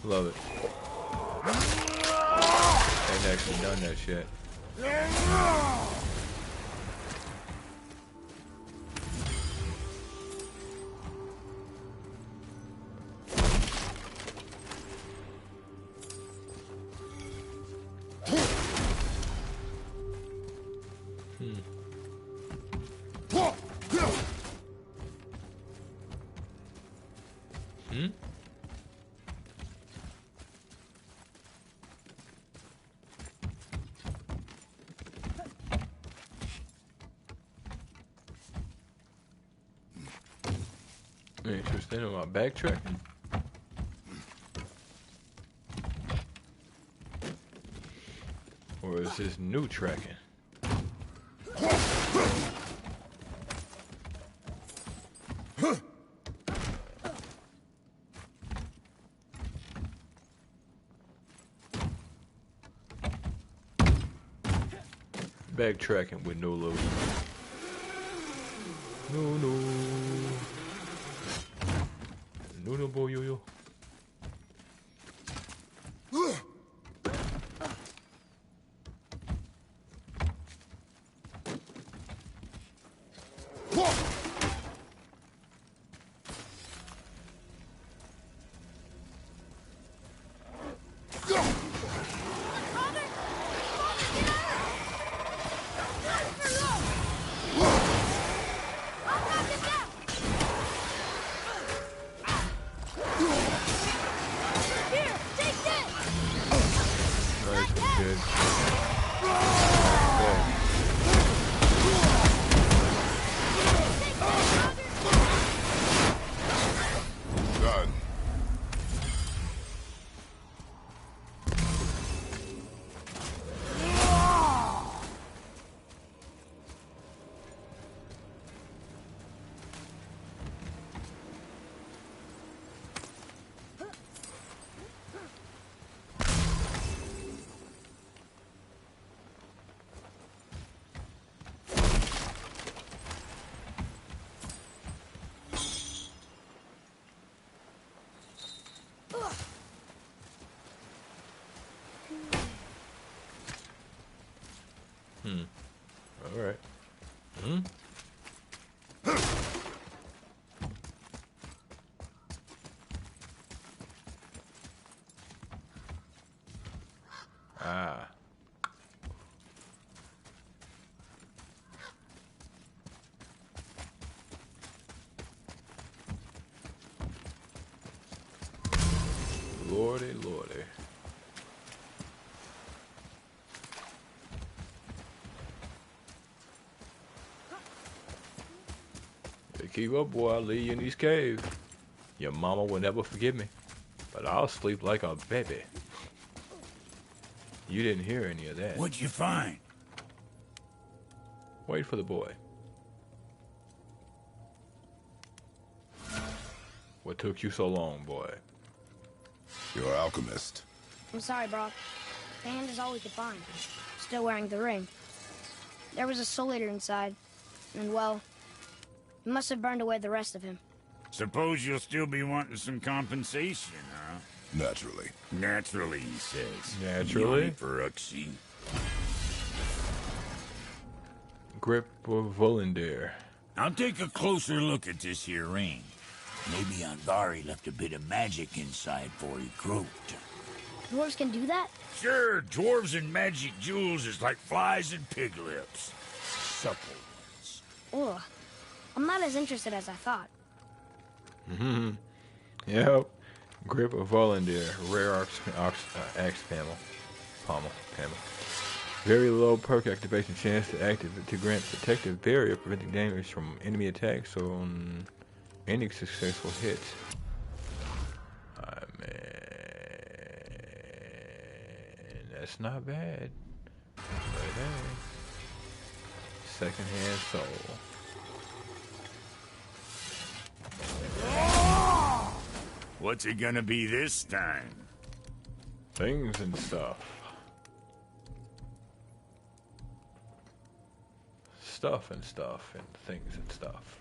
Love it. Ain't actually done that shit. Interesting. Am I backtracking? Or is this new tracking? Backtracking with no load. No. No, boy, yo. All right. Ah. Lordy, lordy. Hey, keep up, boy. I'll leave you in these caves. Your mama will never forgive me, but I'll sleep like a baby. You didn't hear any of that. What'd you find? Wait for the boy. What took you so long, boy? You're an alchemist. I'm sorry, Brock. The hand is all we could find. Still wearing the ring. There was a soul eater inside, and well, he must have burned away the rest of him. Suppose you'll still be wanting some compensation, huh? Naturally. Naturally, he says. Naturally? Yawning for Uxie. Grip of Volundeer. I'll take a closer look at this here ring. Maybe Andvari left a bit of magic inside before he croaked. Dwarves can do that? Sure, dwarves and magic jewels is like flies and pig lips. Supple ones. Ugh. I'm not as interested as I thought. Yep. Grip of Volundeer. Rare axe pommel. Very low perk activation chance to activate to grant protective barrier, preventing damage from enemy attacks on any successful hit. Man, that's not bad. But hey, secondhand soul. What's it gonna be this time? Things and stuff. Stuff and things and stuff.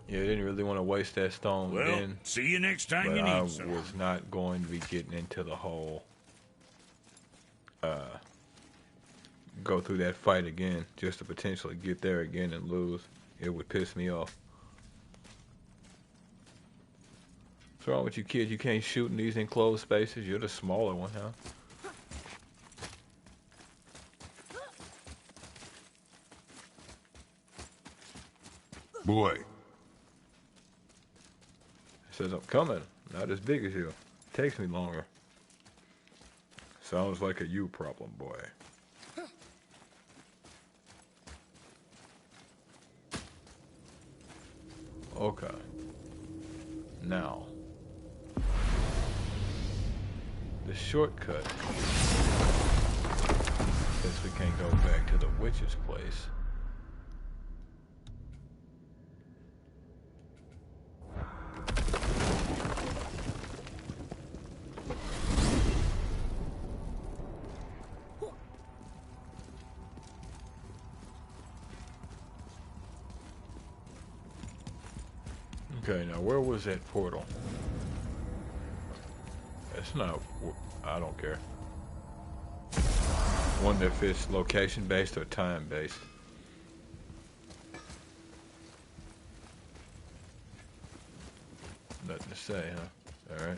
Yeah, I didn't really want to waste that stone Well, then. see you next time But you I need some. was not going to be getting into the whole go through that fight again just to potentially get there again and lose. It would piss me off. What's wrong with you kids? You can't shoot in these enclosed spaces? You're the smaller one, huh? Boy, Says I'm coming. Not as big as you. Takes me longer. Sounds like a you problem, boy. Okay. Now. The shortcut. Since we can't go back to the witch's place. Okay, now where was that portal? It's not, I don't care. Wonder if it's location based or time based. Nothing to say, huh? Alright.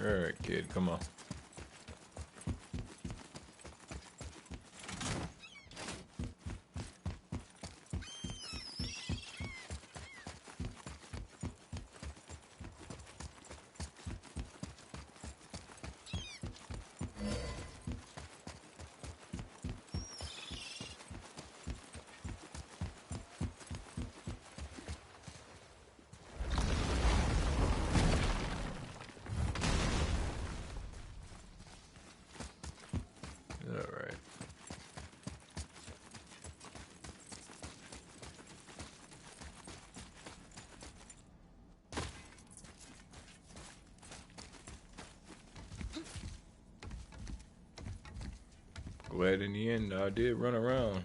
Alright, kid, come on. glad in the end I did run around.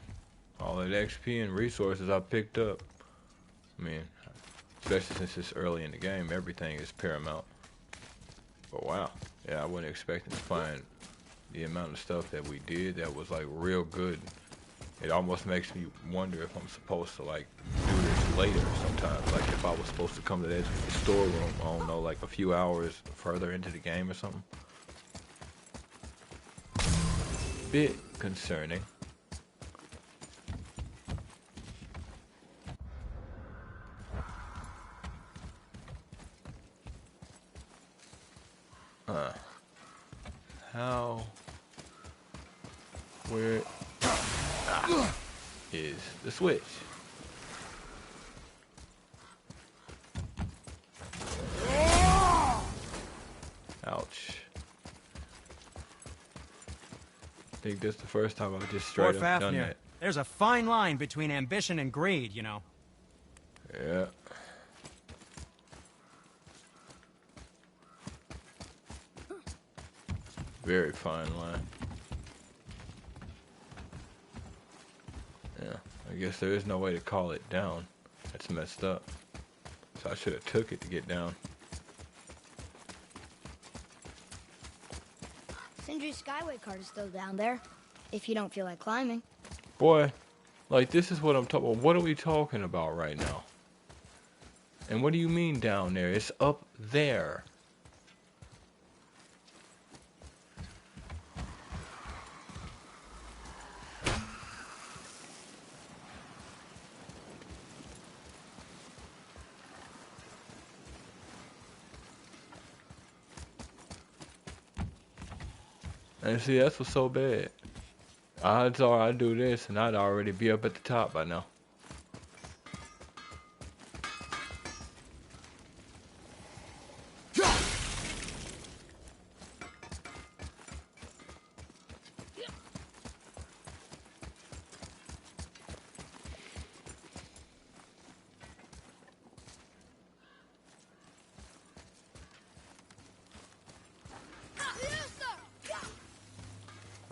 All that XP and resources I picked up. I mean, especially since it's early in the game, everything is paramount. But wow, yeah, I wasn't expecting to find the amount of stuff that we did that was like real good. It almost makes me wonder if I'm supposed to like do this later sometimes. Like if I was supposed to come to that storeroom, I don't know, like a few hours further into the game or something. Bit concerning. Where is the switch? Ouch. I think this is the first time I've just straight up done that. There's a fine line between ambition and greed, you know. Yeah. Very fine line. Yeah, I guess there is no way to call it down. That's messed up. So I should have took it to get down. Sindri's Skyway card is still down there, if you don't feel like climbing. Boy, like this is what I'm talking about. What are we talking about right now? And what do you mean down there? It's up there. And see, that's what's so bad. Odds are I do this and I'd already be up at the top by now.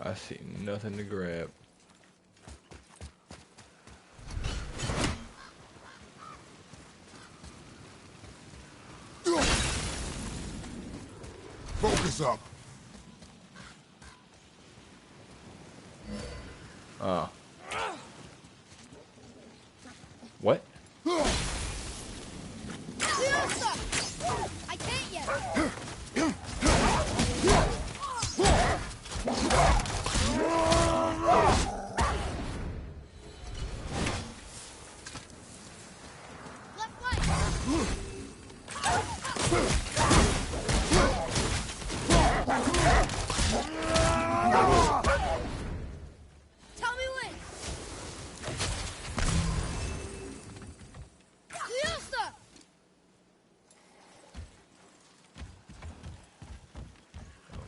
I see nothing to grab. Focus up. What? I can't yet.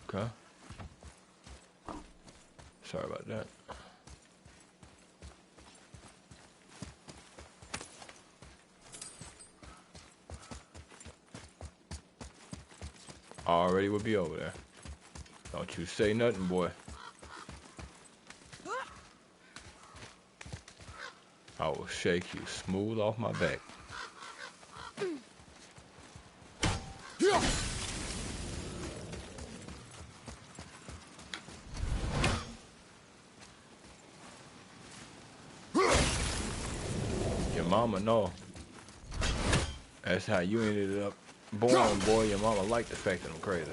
Okay. Sorry about that. Already would be over there. Don't you say nothing, boy. I will shake you smooth off my back. Your mama know. That's how you ended up born, boy. Your mama liked the fact that I'm crazy.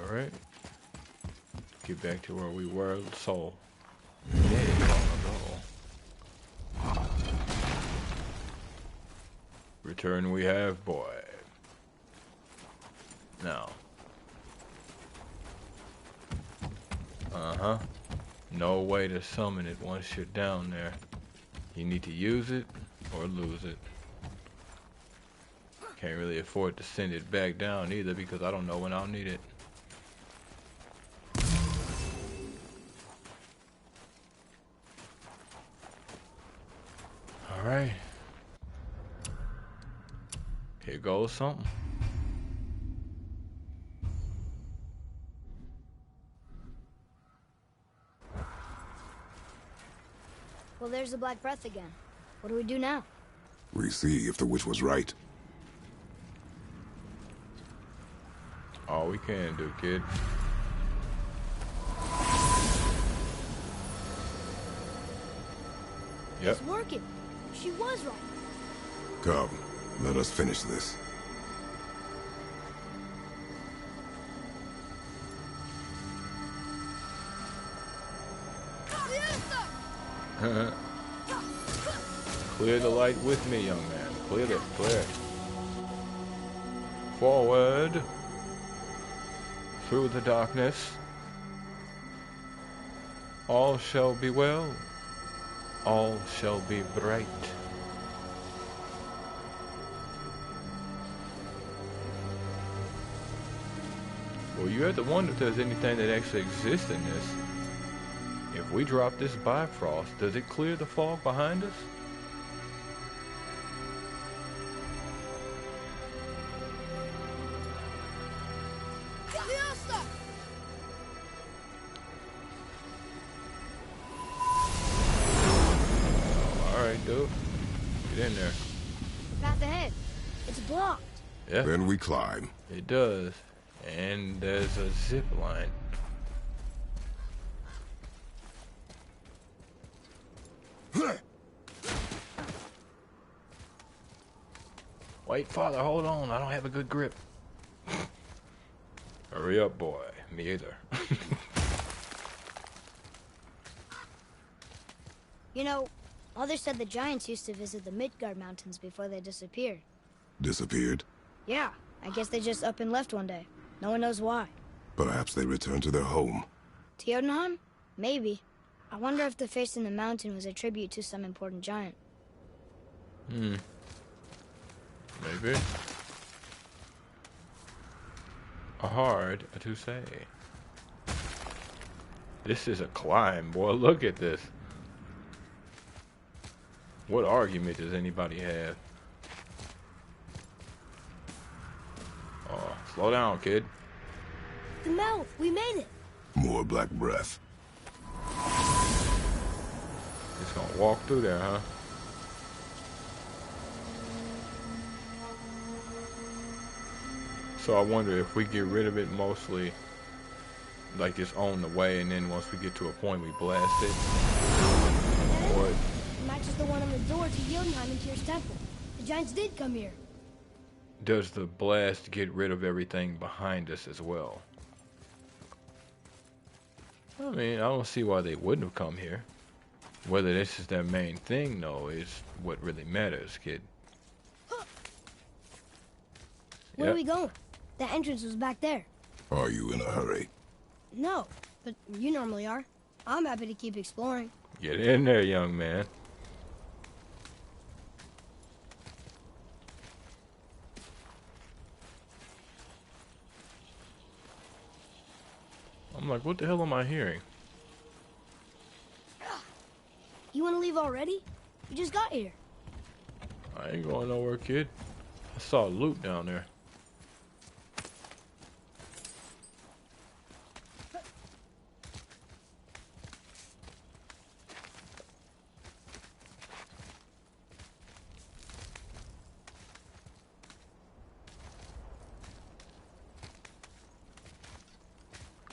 Alright. Get back to where we were, so. Yeah, turn we have, boy. Now. No way to summon it once you're down there. You need to use it or lose it. Can't really afford to send it back down either because I don't know when I'll need it. Alright. Here goes something. Well, there's the Black Breath again. What do we do now? We see if the witch was right. All we can do, kid. Yep. It's working. She was right. Come, let us finish this. Clear the light with me, young man. Clear it, clear it. Forward. Through the darkness. All shall be well. All shall be bright. Well, you have to wonder if there's anything that actually exists in this. If we drop this Bifrost, does it clear the fog behind us? Alright, dude. Get in there. Path ahead. It's blocked. Yeah, Then we climb. it does. And there's a zip line. Wait, father, hold on. I don't have a good grip. Hurry up, boy. Me either. You know, Mother said the giants used to visit the Midgard Mountains before they disappeared. Disappeared. Yeah, I guess they just up and left one day. No one knows why. Perhaps they returned to their home. To Jotunheim? Maybe. I wonder if the face in the mountain was a tribute to some important giant. Maybe. Hard to say. This is a climb, boy. Look at this. What argument does anybody have? Oh, slow down, kid. The mouth! We made it! More black breath. Just gonna walk through there, huh? So I wonder if we get rid of it mostly, like it's on the way, and then once we get to a point, we blast it. Or It matches the one on the door to Jotunheim and Tyr's temple. The giants did come here. does the blast get rid of everything behind us as well? I mean, I don't see why they wouldn't have come here. Whether this is their main thing, though, is what really matters, kid. Where are we going? The entrance was back there. Are you in a hurry? No, but you normally are. I'm happy to keep exploring. Get in there, young man. I'm like, what the hell am I hearing? You want to leave already? You just got here. I ain't going nowhere, kid. I saw loot down there.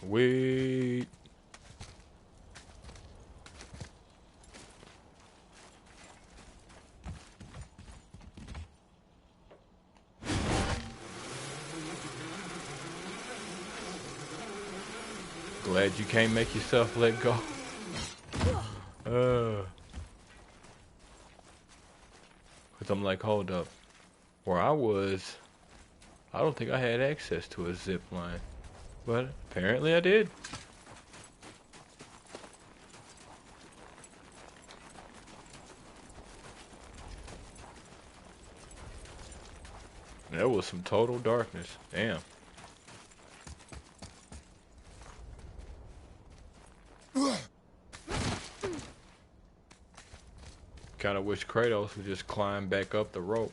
Wait. Glad you can't make yourself let go. Cause I'm like, hold up. where I was, I don't think I had access to a zip line, but apparently I did. There was some total darkness. Damn. Kinda wish Kratos would just climb back up the rope.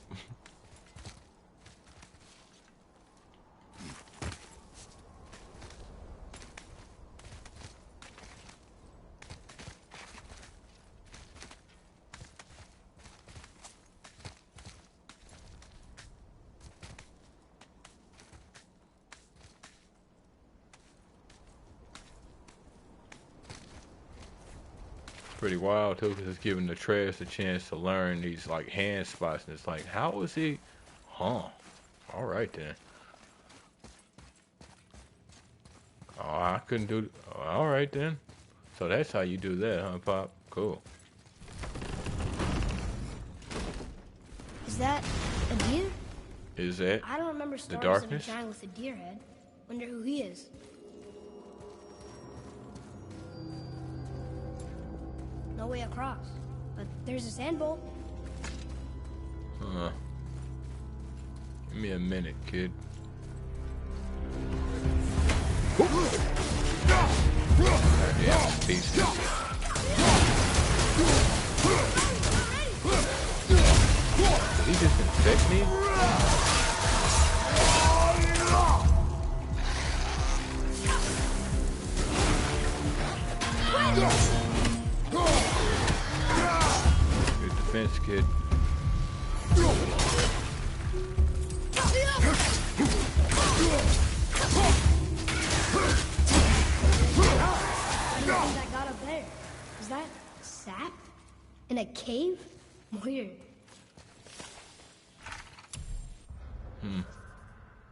Pretty wild too, because it's giving the Atreus a chance to learn these like hand spots, and it's like, how is he? Huh? All right then. Oh, I couldn't do. All right then. So that's how you do that, huh, Pop? Cool. Is that a deer? Is that I don't remember the stories of a darkness? giant with a deer head. Wonder who he is. No way across. But there's a sand bowl. Give me a minute, kid. Yeah, peace. Did he just infect me? Good defense, kid. That got up there. Is that sap? In a cave? Weird.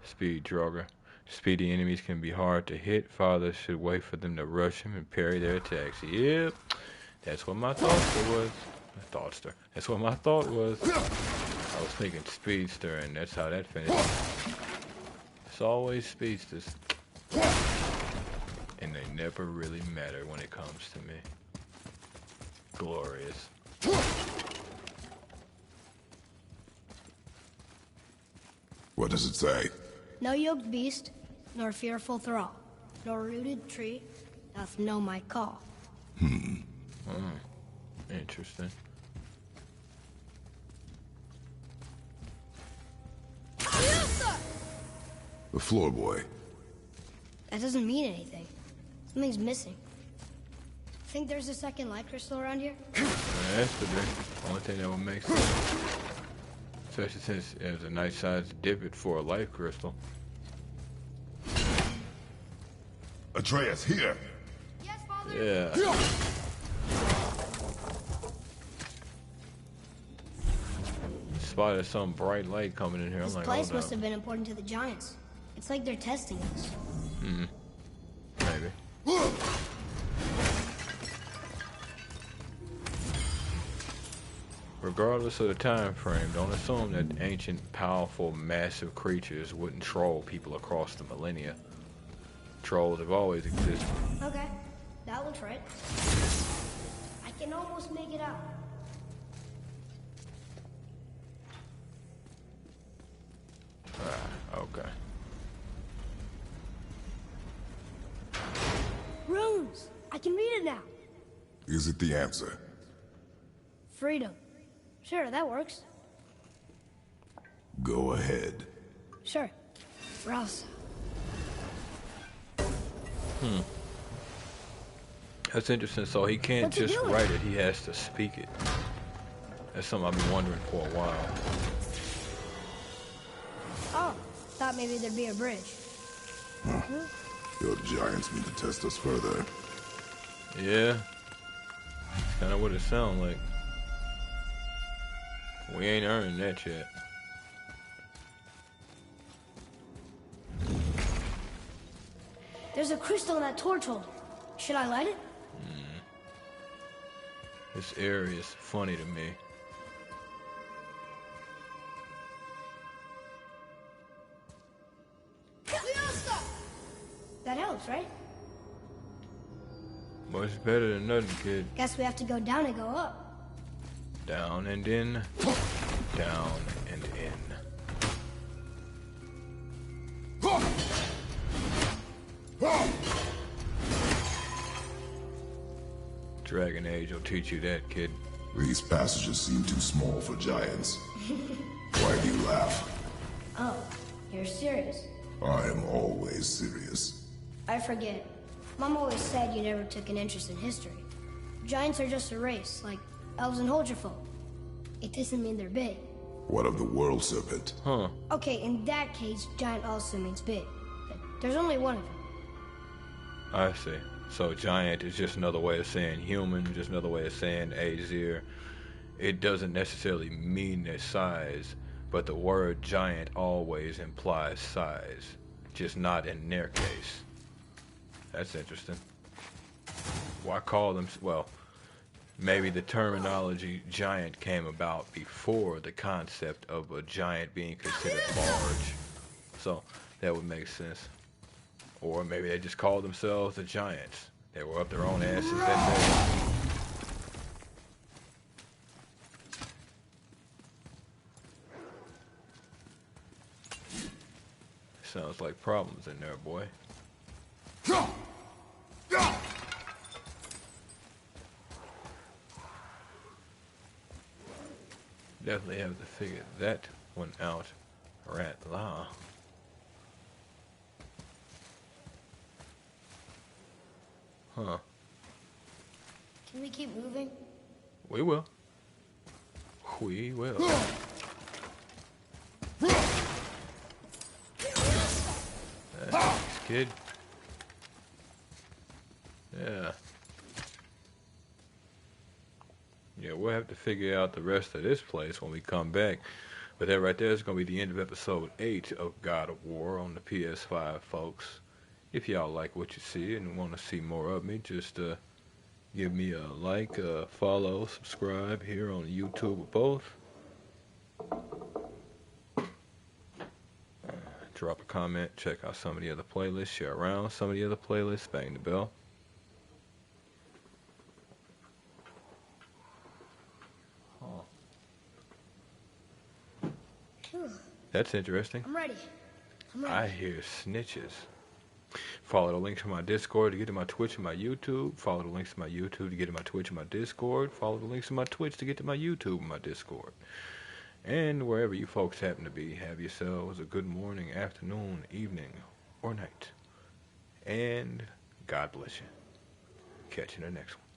Speed Draugr. Speedy enemies can be hard to hit. Fathers should wait for them to rush him and parry their attacks. Yep. That's what my thought was. That's what my thought was. I was thinking speedster, and that's how that finished. It's always speedsters. And they never really matter when it comes to me. Glorious. What does it say? No yoked beast, nor fearful thrall, nor rooted tree doth know my call. Interesting. The floor boy. That doesn't mean anything. Something's missing. Think there's a second light crystal around here? There has to be. Only thing that would make sense. Especially since there's a nice sized divot for a life crystal. Atreus, here. Yes, Father. Yeah. Spotted some bright light coming in here. This I'm like, place hold must up. have been important to the giants. It's like they're testing us. Maybe. Regardless of the time frame, don't assume that ancient, powerful, massive creatures wouldn't troll people across the millennia. Trolls have always existed. Okay, that looks right. I can almost make it out. Okay. Runes! I can read it now. Is it the answer? Freedom. Sure, that works. Go ahead. Sure. Rouse. That's interesting. So he can't What's he just doing? write it, he has to speak it. That's something I've been wondering for a while. Oh, thought maybe there'd be a bridge. Your giants mean to test us further. Yeah. That's kind of what it sounds like. We ain't earned that yet. There's a crystal in that torch holder. Should I light it? This area is funny to me. helps, right? Much better than nothing, kid. Guess we have to go down and go up. Down and in. Down and in. Dragon Age will teach you that, kid. These passages seem too small for giants. Why do you laugh? Oh, you're serious? I am always serious. I forget. Mom always said you never took an interest in history. Giants are just a race, like elves and Holgerfolk. It doesn't mean they're big. What of the world serpent? Huh. Okay, in that case, giant also means big. But there's only one of them. I see. So giant is just another way of saying human, just another way of saying Azir. It doesn't necessarily mean their size, but the word giant always implies size, just not in their case. That's interesting. Why call them, well, maybe the terminology giant came about before the concept of a giant being considered large. So that would make sense. Or maybe they just called themselves the giants. They were up their own asses that day. Sounds like problems in there, boy. Definitely have to figure that one out right now. Huh. Can we keep moving? We will. We will. Thanks, kid. Yeah. Yeah, we'll have to figure out the rest of this place when we come back. But that right there is going to be the end of episode 8 of God of War on the PS5, folks. If y'all like what you see and want to see more of me, just give me a like, follow, subscribe here on YouTube or both. Drop a comment, check out some of the other playlists, share around some of the other playlists, bang the bell. That's interesting. I'm ready. I hear snitches. Follow the links to my Discord to get to my Twitch and my YouTube. Follow the links to my YouTube to get to my Twitch and my Discord. Follow the links to my Twitch to get to my YouTube and my Discord. And wherever you folks happen to be, have yourselves a good morning, afternoon, evening, or night. And God bless you. Catch you in the next one.